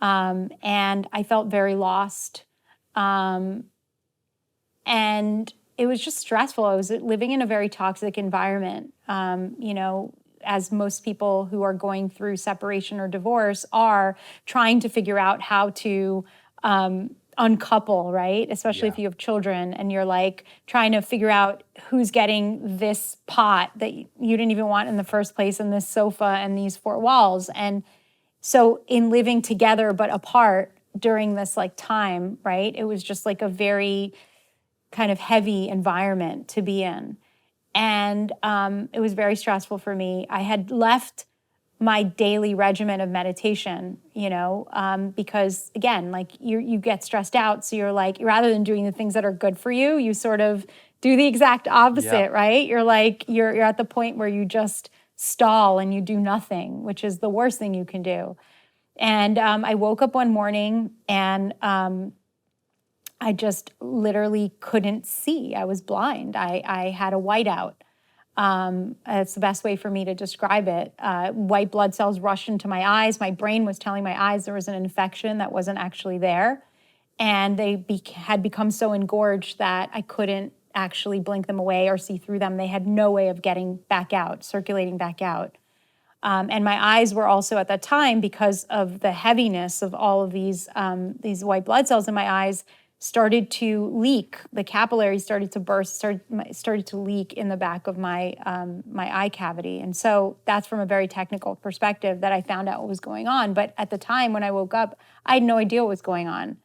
and I felt very lost. And it was just stressful. I was living in a very toxic environment, as most people who are going through separation or divorce are trying to figure out how to uncouple, right? Especially if you have children and you're like trying to figure out who's getting this pot that you didn't even want in the first place, and this sofa and these four walls. And so in living together but apart during this like time, right? It was just like a very kind of heavy environment to be in. And it was very stressful for me. I had left my daily regimen of meditation, because again, like you get stressed out. So you're like, rather than doing the things that are good for you, you sort of do the exact opposite, right? You're like, you're at the point where you just stall and you do nothing, which is the worst thing you can do. And I woke up one morning and I just literally couldn't see. I was blind. I had a whiteout. It's the best way for me to describe it. White blood cells rushed into my eyes. My brain was telling my eyes there was an infection that wasn't actually there. And they had become so engorged that I couldn't actually blink them away or see through them. They had no way of getting back out, circulating back out. And my eyes were also at that time, because of the heaviness of all of these white blood cells in my eyes, started to leak. The capillaries started to burst, started to leak in the back of my eye cavity. And so that's from a very technical perspective that I found out what was going on. But at the time when I woke up, I had no idea what was going on.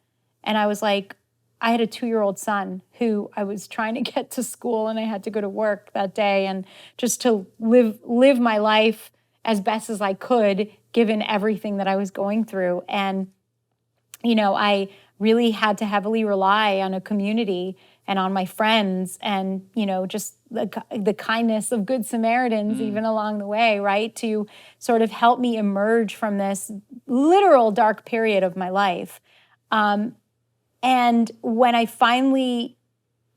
And I was like, I had a 2-year-old son who I was trying to get to school, and I had to go to work that day, and just to live my life as best as I could, given everything that I was going through. And, I really had to heavily rely on a community and on my friends, and, just the kindness of good Samaritans, even along the way, right? To sort of help me emerge from this literal dark period of my life. And when I finally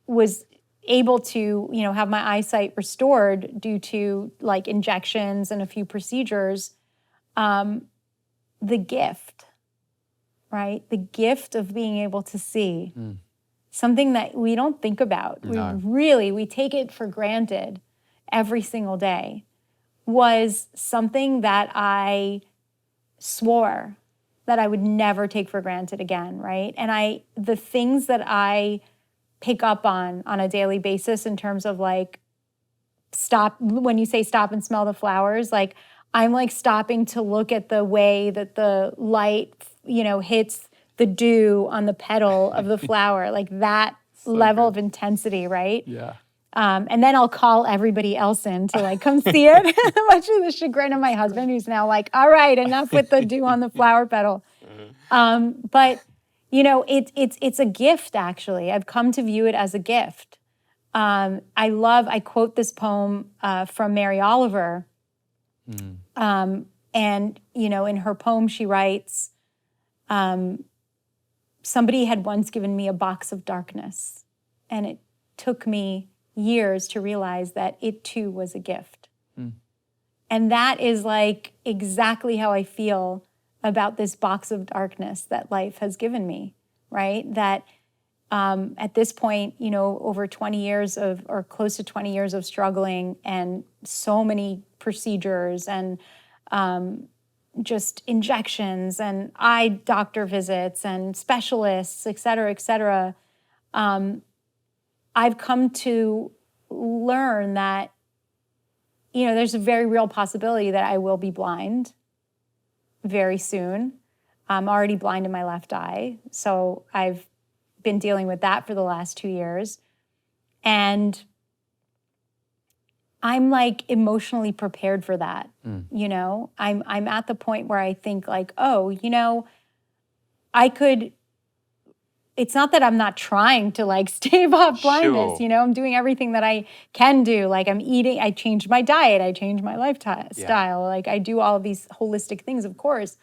was able to, have my eyesight restored due to like injections and a few procedures, the gift, right? The gift of being able to see, something that we don't think about. No. We take it for granted every single day, was something that I swore that I would never take for granted again, right? And the things that I pick up on a daily basis in terms of like, when you say stop and smell the flowers, like I'm like stopping to look at the way that the light, hits the dew on the petal of the flower, like that so level of intensity, right? Yeah. And then I'll call everybody else in to like come see it, much to the chagrin of my husband, who's now like, all right, enough with the dew on the flower petal. But it's a gift, actually. I've come to view it as a gift. I quote this poem from Mary Oliver. And, in her poem, she writes, somebody had once given me a box of darkness, and it took me years to realize that it too was a gift. And that is like exactly how I feel about this box of darkness that life has given me, right? That at this point, over 20 years or close to 20 years of struggling, and so many procedures and just injections and eye doctor visits and specialists, et cetera, I've come to learn that, there's a very real possibility that I will be blind. very soon. I'm already blind in my left eye. So I've been dealing with that for the last 2 years. And I'm like emotionally prepared for that. You know, I'm at the point where I think like, oh, you know, it's not that I'm not trying to like stave off blindness, Sure. you know, I'm doing everything that I can do. Like I'm eating, I changed my diet, I changed my lifestyle. Like I do all of these holistic things, of course.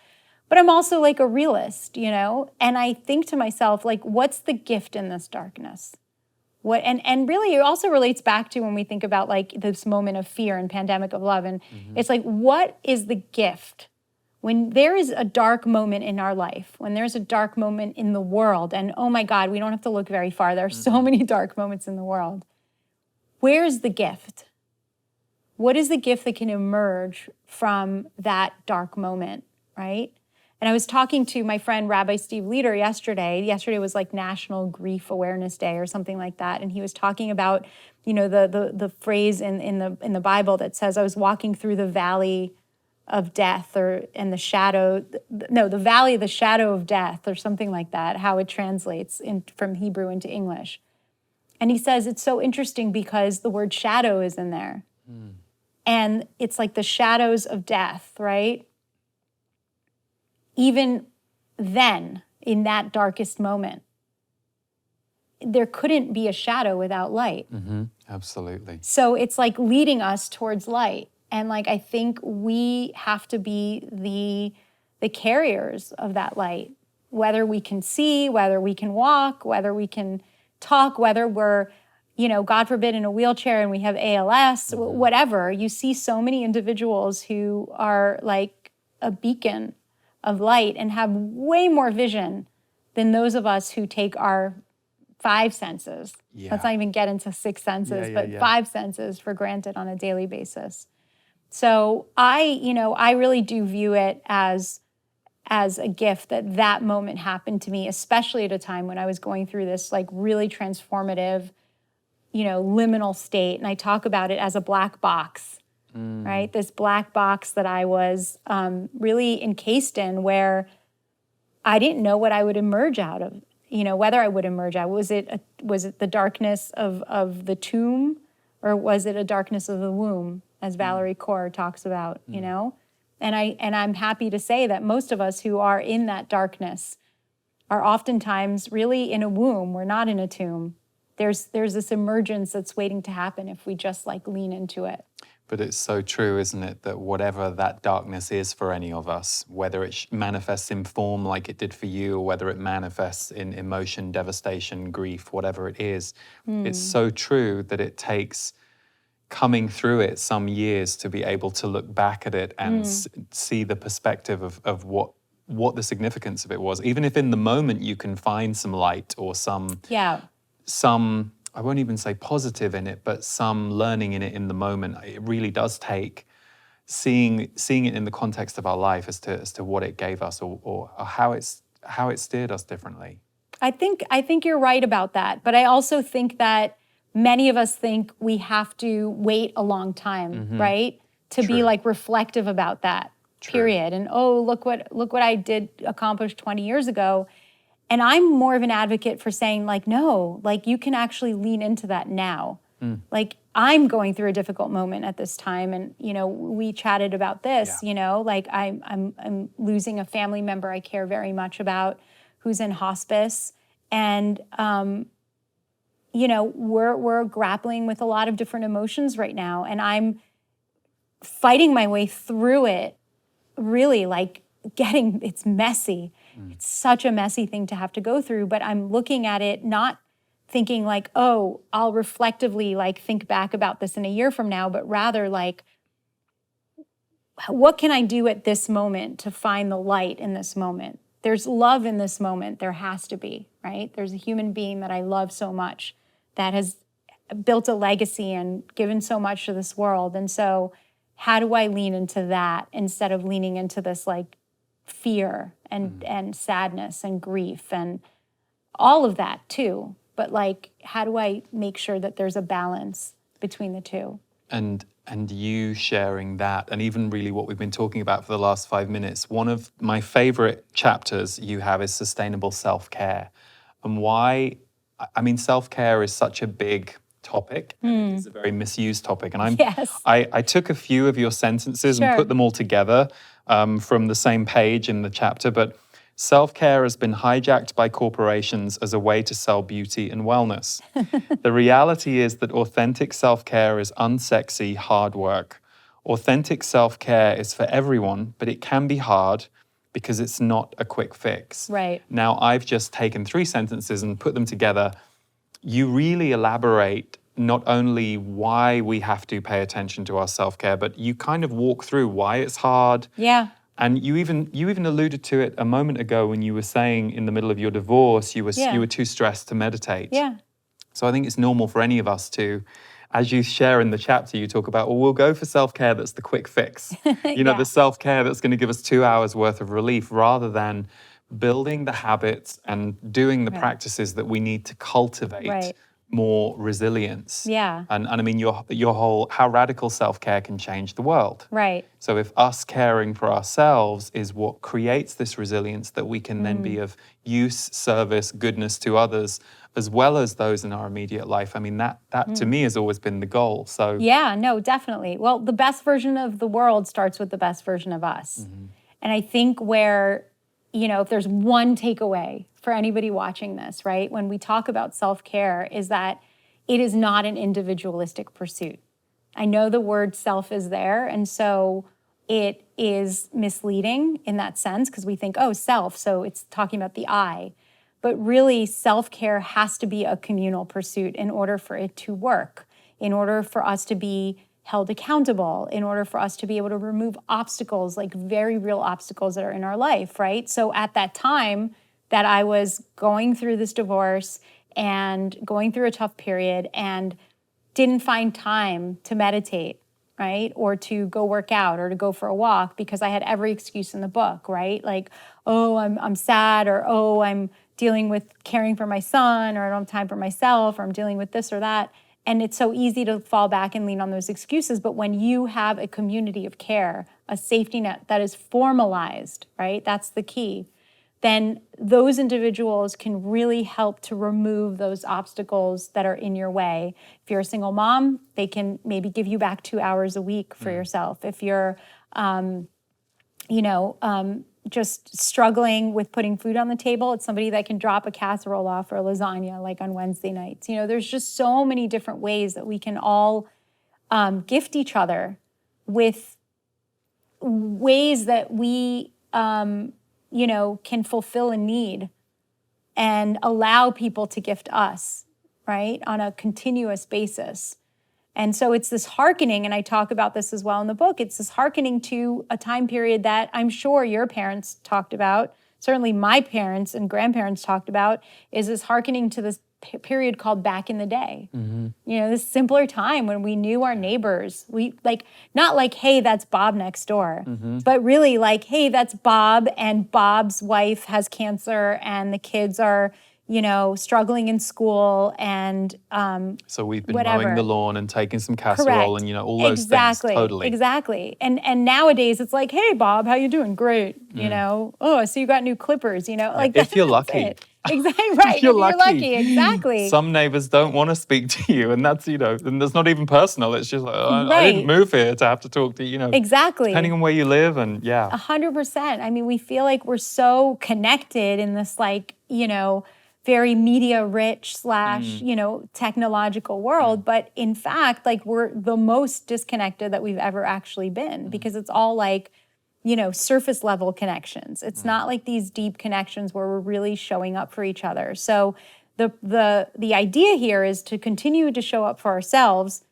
But I'm also like a realist, you know? And I think to myself, like, what's the gift in this darkness? And really it also relates back to when we think about like this moment of fear and pandemic of love. And it's like, what is the gift? When there is a dark moment in our life, when there's a dark moment in the world, and oh my God, we don't have to look very far. There are so many dark moments in the world. Where's the gift? What is the gift that can emerge from that dark moment, right? And I was talking to my friend Rabbi Steve Leder yesterday. Yesterday was like National Grief Awareness Day or something like that. And he was talking about, you know, the phrase in the Bible that says, I was walking through the valley of death the valley of the shadow of death or something like that, how it translates from Hebrew into English. And he says it's so interesting because the word shadow is in there. And it's like the shadows of death, right? Even then, in that darkest moment, there couldn't be a shadow without light. Absolutely. So it's like leading us towards light. And like, I think we have to be the carriers of that light, whether we can see, whether we can walk, whether we can talk, whether we're, you know, God forbid, in a wheelchair and we have ALS, whatever. You see so many individuals who are like a beacon of light and have way more vision than those of us who take our 5 senses. Let's not even get into 6 senses, but 5 senses for granted on a daily basis. So I really do view it as a gift that moment happened to me, especially at a time when I was going through this like really transformative, you know, liminal state. And I talk about it as a black box. Right? This black box that I was really encased in, where I didn't know what I would emerge out of, you know, whether I would emerge out. Was it the darkness of the tomb, or was it a darkness of the womb, as Valerie Kaur talks about, you know? And I'm happy to say that most of us who are in that darkness are oftentimes really in a womb. We're not in a tomb. There's this emergence that's waiting to happen if we just like lean into it. But it's so true, isn't it, that whatever that darkness is for any of us, whether it manifests in form like it did for you, or whether it manifests in emotion, devastation, grief, whatever it is, it's so true that it takes coming through it some years to be able to look back at it and see the perspective of what the significance of it was. Even if in the moment you can find some light or some I won't even say positive in it, but some learning in it in the moment. It really does take seeing it in the context of our life as to what it gave us or how it steered us differently. I think you're right about that, but I also think that many of us think we have to wait a long time, right, to be like reflective about that period. And oh, look what I did accomplish 20 years ago. And I'm more of an advocate for saying like, no, like you can actually lean into that now. Like I'm going through a difficult moment at this time. And, you know, we chatted about this, you know, like I'm losing a family member I care very much about who's in hospice. And, you know, we're grappling with a lot of different emotions right now. And I'm fighting my way through it, really like it's messy. It's such a messy thing to have to go through, but I'm looking at it not thinking like, oh, I'll reflectively like think back about this in a year from now, but rather like, what can I do at this moment to find the light in this moment? There's love in this moment. There has to be, right? There's a human being that I love so much that has built a legacy and given so much to this world. And so how do I lean into that instead of leaning into this like fear and sadness and grief and all of that too? But like, how do I make sure that there's a balance between the two? and you sharing that, and even really what we've been talking about for the last 5 minutes, one of my favorite chapters you have is sustainable self-care. And why, I mean, self-care is such a big topic, and it is a very misused topic. And Yes. I took a few of your sentences and Sure. put them all together from the same page in the chapter, but self-care has been hijacked by corporations as a way to sell beauty and wellness. The reality is that authentic self-care is unsexy, hard work. Authentic self-care is for everyone, but it can be hard because it's not a quick fix. Right. Now, I've just taken 3 sentences and put them together. You really elaborate not only why we have to pay attention to our self-care, but you kind of walk through why it's hard. Yeah. And you even alluded to it a moment ago when you were saying in the middle of your divorce, you were too stressed to meditate. Yeah. So I think it's normal for any of us to, as you share in the chapter, you talk about, well, we'll go for self-care that's the quick fix. The self-care that's going to give us 2 hours worth of relief, rather than building the habits and doing the practices that we need to cultivate more resilience. Yeah. And I mean, your whole, how radical self-care can change the world. Right. So if us caring for ourselves is what creates this resilience that we can then be of use, service, goodness to others, as well as those in our immediate life. I mean, that to me has always been the goal. So yeah, no, definitely. Well, the best version of the world starts with the best version of us. And I think where, if there's one takeaway for anybody watching this, right, when we talk about self-care, is that it is not an individualistic pursuit. I know the word self is there, and so it is misleading in that sense, because we think, oh, self, so it's talking about the I. But really, self-care has to be a communal pursuit in order for it to work, in order for us to be held accountable, in order for us to be able to remove obstacles, like very real obstacles that are in our life, right? So at that time that I was going through this divorce and going through a tough period and didn't find time to meditate, right? Or to go work out or to go for a walk, because I had every excuse in the book, right? Like, oh, I'm sad, or oh, I'm dealing with caring for my son, or I don't have time for myself, or I'm dealing with this or that. And it's so easy to fall back and lean on those excuses. But when you have a community of care, a safety net that is formalized, right? That's the key. Then those individuals can really help to remove those obstacles that are in your way. If you're a single mom, they can maybe give you back 2 hours a week for yourself. If you're, just struggling with putting food on the table, it's somebody that can drop a casserole off or a lasagna like on Wednesday nights. There's just so many different ways that we can all gift each other with ways that we, can fulfill a need and allow people to gift us, right, on a continuous basis. And so it's this hearkening, and I talk about this as well in the book, it's this hearkening to a time period that I'm sure your parents talked about, certainly my parents and grandparents talked about, is this hearkening to this period called back in the day. This simpler time when we knew our neighbors. We not like, hey, that's Bob next door, but really like, hey, that's Bob, and Bob's wife has cancer and the kids are struggling in school, and so we've been whatever. mowing the lawn and taking some casserole. Correct. And all those things. Totally. Exactly. And nowadays it's like, hey, Bob, how you doing? Great. Oh, I see you got new clippers. If you're lucky. Exactly right. If you're lucky. Exactly. Some neighbors don't want to speak to you, and that's and that's not even personal. It's just like, I didn't move here to have to talk to you. Exactly. Depending on where you live, and 100%. I mean, we feel like we're so connected in this very media rich / technological world. But in fact, we're the most disconnected that we've ever actually been, because it's all surface level connections. It's not like these deep connections where we're really showing up for each other. So the idea here is to continue to show up for ourselves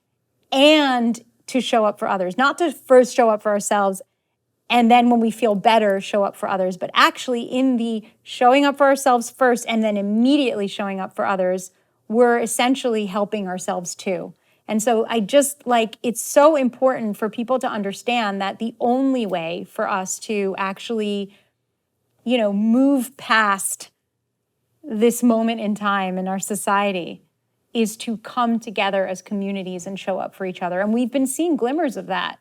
and to show up for others, not to first show up for ourselves and then when we feel better, show up for others, but actually in the showing up for ourselves first and then immediately showing up for others, we're essentially helping ourselves too. And so it's so important for people to understand that the only way for us to actually, move past this moment in time in our society is to come together as communities and show up for each other. And we've been seeing glimmers of that.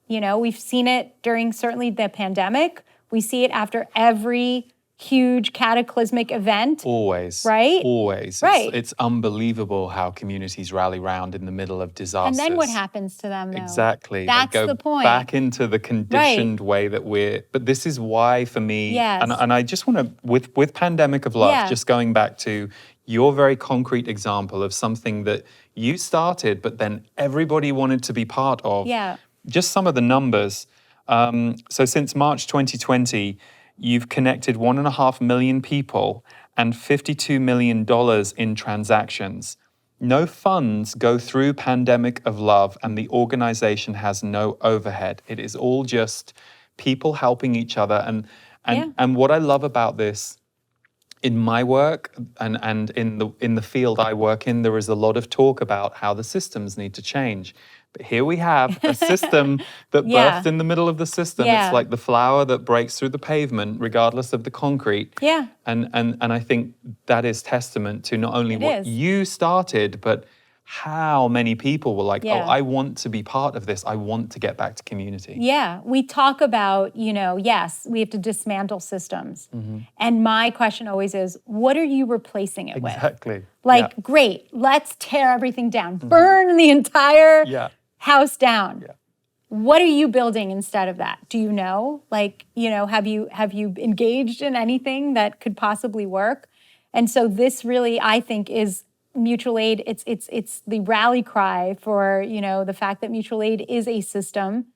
You know, we've seen it during certainly the pandemic. We see it after every huge cataclysmic event. Always. Right? Always. Right. It's unbelievable how communities rally round in the middle of disasters. And then what happens to them, though? Exactly. That's they go the point. back into the conditioned way that but this is why for me, Yes. and I just want to, with Pandemic of Love, just going back to your very concrete example of something that you started, but then everybody wanted to be part of. Yeah. Just some of the numbers. So since March 2020, you've connected 1.5 million people and $52 million in transactions. No funds go through Pandemic of Love, and the organization has no overhead. It is all just people helping each other. And what I love about this, in my work and in the field I work in, there is a lot of talk about how the systems need to change. But here we have a system that birthed in the middle of the system. It's like the flower that breaks through the pavement, regardless of the concrete. Yeah. And I think that is testament to not only what you started, but how many people were like, oh, I want to be part of this. I want to get back to community. Yeah. We talk about, you know, yes, we have to dismantle systems. Mm-hmm. And my question always is, what are you replacing it with? Exactly. Like, great, let's tear everything down. Mm-hmm. Burn the entire house down. Yeah. What are you building instead of that? Do you know? Like, you know, have you engaged in anything that could possibly work? And so this really, I think, is mutual aid. It's the rally cry for, you know, the fact that mutual aid is a system,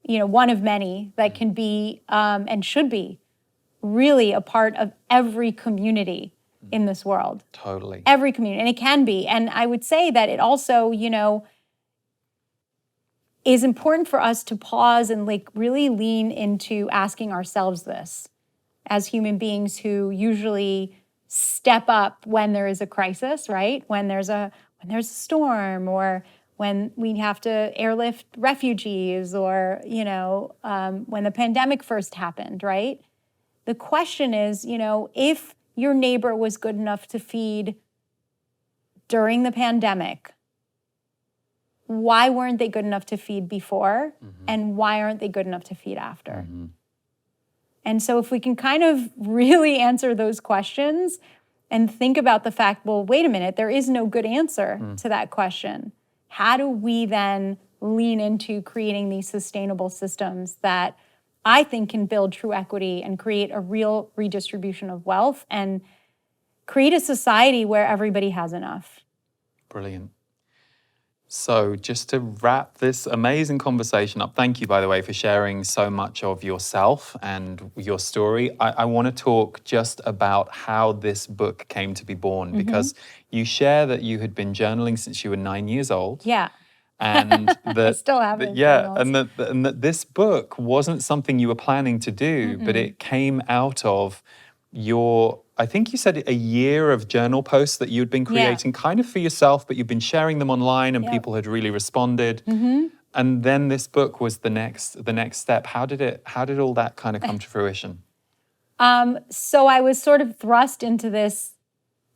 you know, one of many that can be and should be really a part of every community in this world. Totally. Every community, and it can be. And I would say that it also, you know, is important for us to pause and like really lean into asking ourselves this as human beings who usually step up when there is a crisis, right? When there's a storm, or when we have to airlift refugees, or, you know, when the pandemic first happened, right? The question is, you know, if your neighbor was good enough to feed during the pandemic, why weren't they good enough to feed before? Mm-hmm. And why aren't they good enough to feed after? Mm-hmm. And so if we can kind of really answer those questions and think about the fact, well, wait a minute, there is no good answer to that question. How do we then lean into creating these sustainable systems that I think can build true equity and create a real redistribution of wealth and create a society where everybody has enough? Brilliant. So just to wrap this amazing conversation up, thank you, by the way, for sharing so much of yourself and your story. I want to talk just about how this book came to be born, because you share that you had been journaling since you were 9 years old. Yeah. And that, I still have it. and that this book wasn't something you were planning to do, but it came out of your, I think you said, a year of journal posts that you'd been creating kind of for yourself, but you've been sharing them online and people had really responded. Mm-hmm. And then this book was the next step. How did all that kind of come to fruition? So I was sort of thrust into this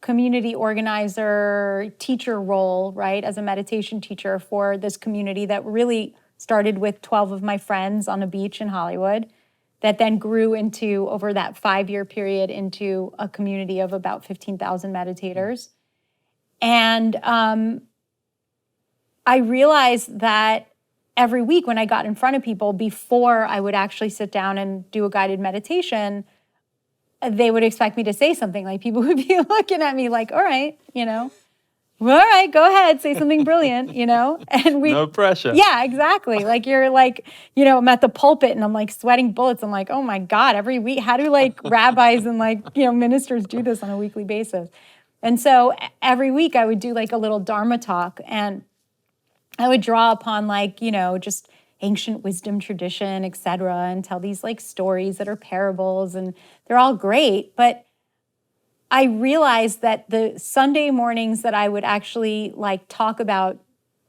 community organizer, teacher role, right, as a meditation teacher for this community that really started with 12 of my friends on a beach in Hollywood, that then grew into, over that 5-year period, into a community of about 15,000 meditators. And I realized that every week when I got in front of people, before I would actually sit down and do a guided meditation, they would expect me to say something. Like, people would be looking at me like, all right, you know, all right, go ahead, say something brilliant, you know? And no pressure. Yeah, exactly. Like, you're like, you know, I'm at the pulpit and I'm like sweating bullets. I'm like, oh my God, every week, how do like rabbis and like, you know, ministers do this on a weekly basis? And so every week I would do like a little Dharma talk, and I would draw upon like, you know, just ancient wisdom tradition, et cetera, and tell these like stories that are parables, and they're all great. But I realized that the Sunday mornings that I would actually like talk about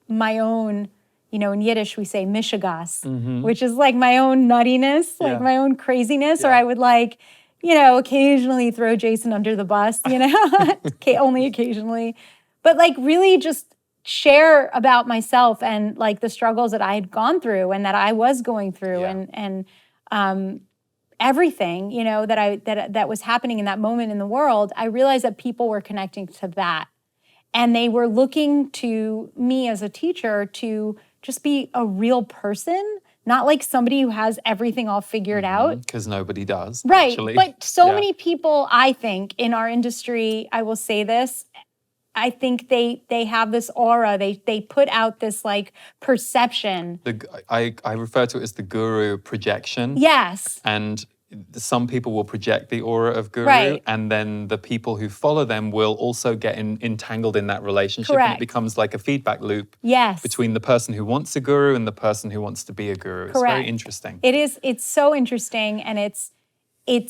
my own, you know, in Yiddish we say mishigas, which is like my own nuttiness, like my own craziness, or I would like, you know, occasionally throw Jason under the bus, you know, only occasionally. but like really just share about myself and like the struggles that I had gone through and that I was going through, and everything, you know, that was happening in that moment in the world. I realized that people were connecting to that, and they were looking to me as a teacher to just be a real person, not like somebody who has everything all figured out. Because nobody does, right? actually. But so many people, I think, in our industry, I will say this, I think they have this aura. They put out this like perception. I refer to it as the guru projection. Yes. And some people will project the aura of guru, right. and then the people who follow them will also get entangled in that relationship. Correct. And it becomes like a feedback loop yes. between the person who wants a guru and the person who wants to be a guru. Correct. It's very interesting. It is. It's so interesting, and it's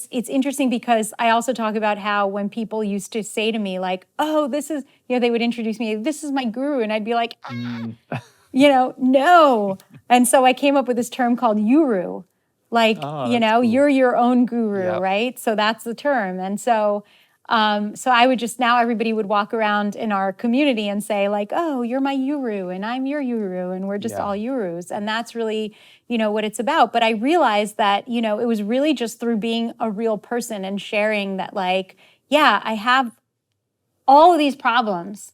interesting because I also talk about how when people used to say to me like, oh, this is, you know, they would introduce me, this is my guru. And I'd be like, you know, no. And so I came up with this term called Yuru. Like, you know, cool. You're your own guru, right? So that's the term. And so I would just, now everybody would walk around in our community and say like, oh, you're my Yuru and I'm your Yuru and we're just all Yurus. And that's really, you know, what it's about. But I realized that, you know, it was really just through being a real person and sharing that like, yeah, I have all of these problems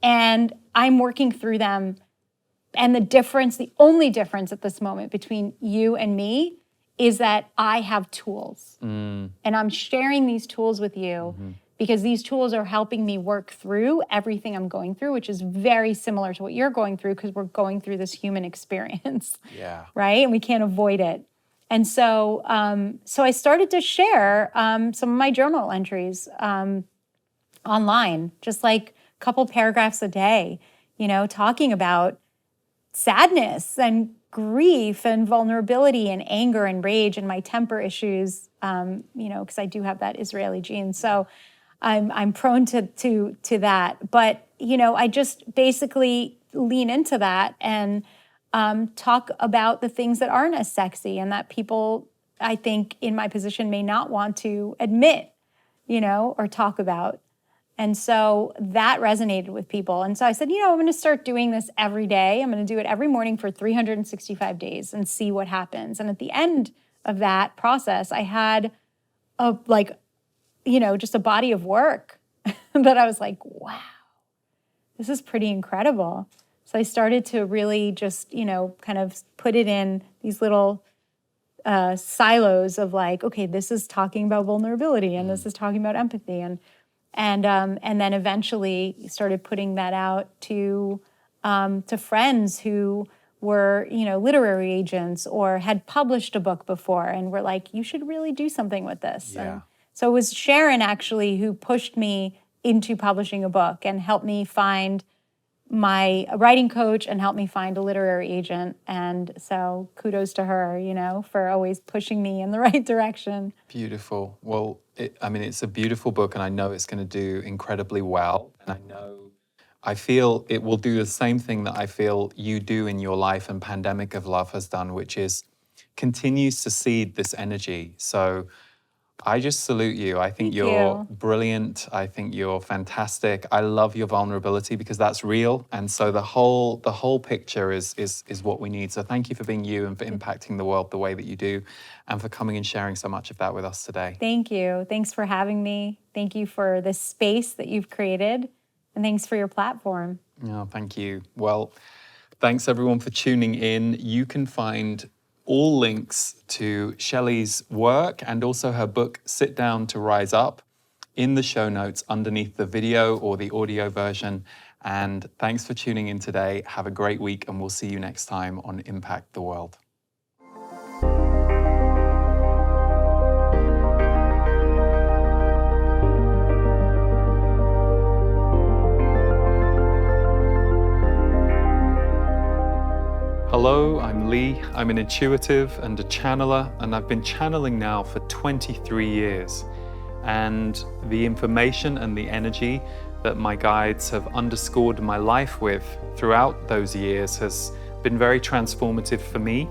and I'm working through them. And the only difference at this moment between you and me is that I have tools. And I'm sharing these tools with you because these tools are helping me work through everything I'm going through, which is very similar to what you're going through because we're going through this human experience, right? And we can't avoid it. And so so I started to share some of my journal entries online, just like a couple paragraphs a day, you know, talking about sadness and grief and vulnerability and anger and rage and my temper issues, you know, because I do have that Israeli gene. So I'm prone to that. But, you know, I just basically lean into that and talk about the things that aren't as sexy and that people, I think, in my position may not want to admit, you know, or talk about. And so that resonated with people. And so I said, you know, I'm going to start doing this every day. I'm going to do it every morning for 365 days and see what happens. And at the end of that process, I had just a body of work that I was like, wow, this is pretty incredible. So I started to really just, you know, kind of put it in these little silos of like, okay, this is talking about vulnerability and this is talking about empathy and then eventually started putting that out to friends who were, you know, literary agents or had published a book before and were like, you should really do something with this. Yeah. And so it was Sharon actually who pushed me into publishing a book and helped me find my writing coach and helped me find a literary agent. And so kudos to her, you know, for always pushing me in the right direction. Beautiful. Well, it's a beautiful book and I know it's going to do incredibly well. And I feel it will do the same thing that I feel you do in your life and Pandemic of Love has done, which is continues to seed this energy. So I just salute you. I think you're brilliant. I think you're fantastic. I love your vulnerability because that's real. And so the whole picture is what we need. So thank you for being you and for impacting the world the way that you do and for coming and sharing so much of that with us today. Thank you. Thanks for having me. Thank you for this space that you've created. And thanks for your platform. Oh, thank you. Well, thanks everyone for tuning in. You can find all links to Shelly's work and also her book, Sit Down to Rise Up, in the show notes underneath the video or the audio version. And thanks for tuning in today. Have a great week and we'll see you next time on Impact the World. Hello, I'm Lee. I'm an intuitive and a channeler, and I've been channeling now for 23 years. And the information and the energy that my guides have underscored my life with throughout those years has been very transformative for me.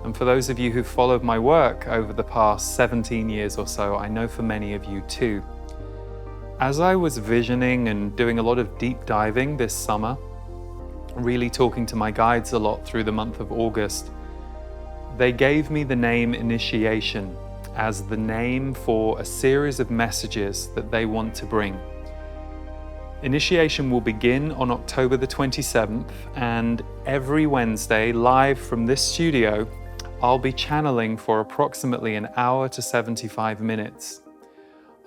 And for those of you who've followed my work over the past 17 years or so, I know for many of you too. As I was visioning and doing a lot of deep diving this summer, really talking to my guides a lot through the month of August, they gave me the name Initiation as the name for a series of messages that they want to bring. Initiation will begin on October the 27th, and every Wednesday, live from this studio, I'll be channeling for approximately an hour to 75 minutes.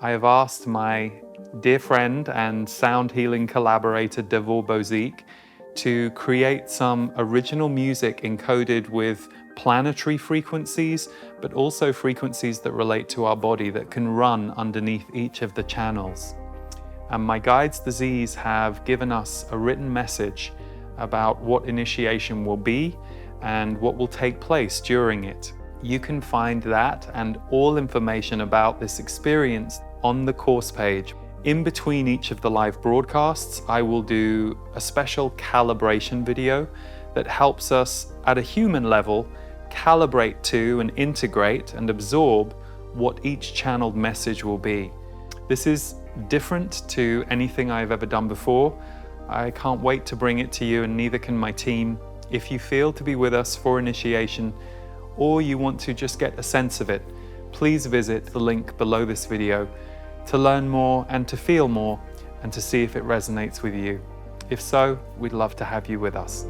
I have asked my dear friend and sound healing collaborator Devor Bozique to create some original music encoded with planetary frequencies, but also frequencies that relate to our body that can run underneath each of the channels. And my guides, the Z's, have given us a written message about what initiation will be and what will take place during it. You can find that and all information about this experience on the course page. In between each of the live broadcasts, I will do a special calibration video that helps us at a human level calibrate to and integrate and absorb what each channeled message will be. This is different to anything I've ever done before. I can't wait to bring it to you, and neither can my team. If you feel to be with us for initiation, or you want to just get a sense of it, please visit the link below this video to learn more and to feel more and to see if it resonates with you. If so, we'd love to have you with us.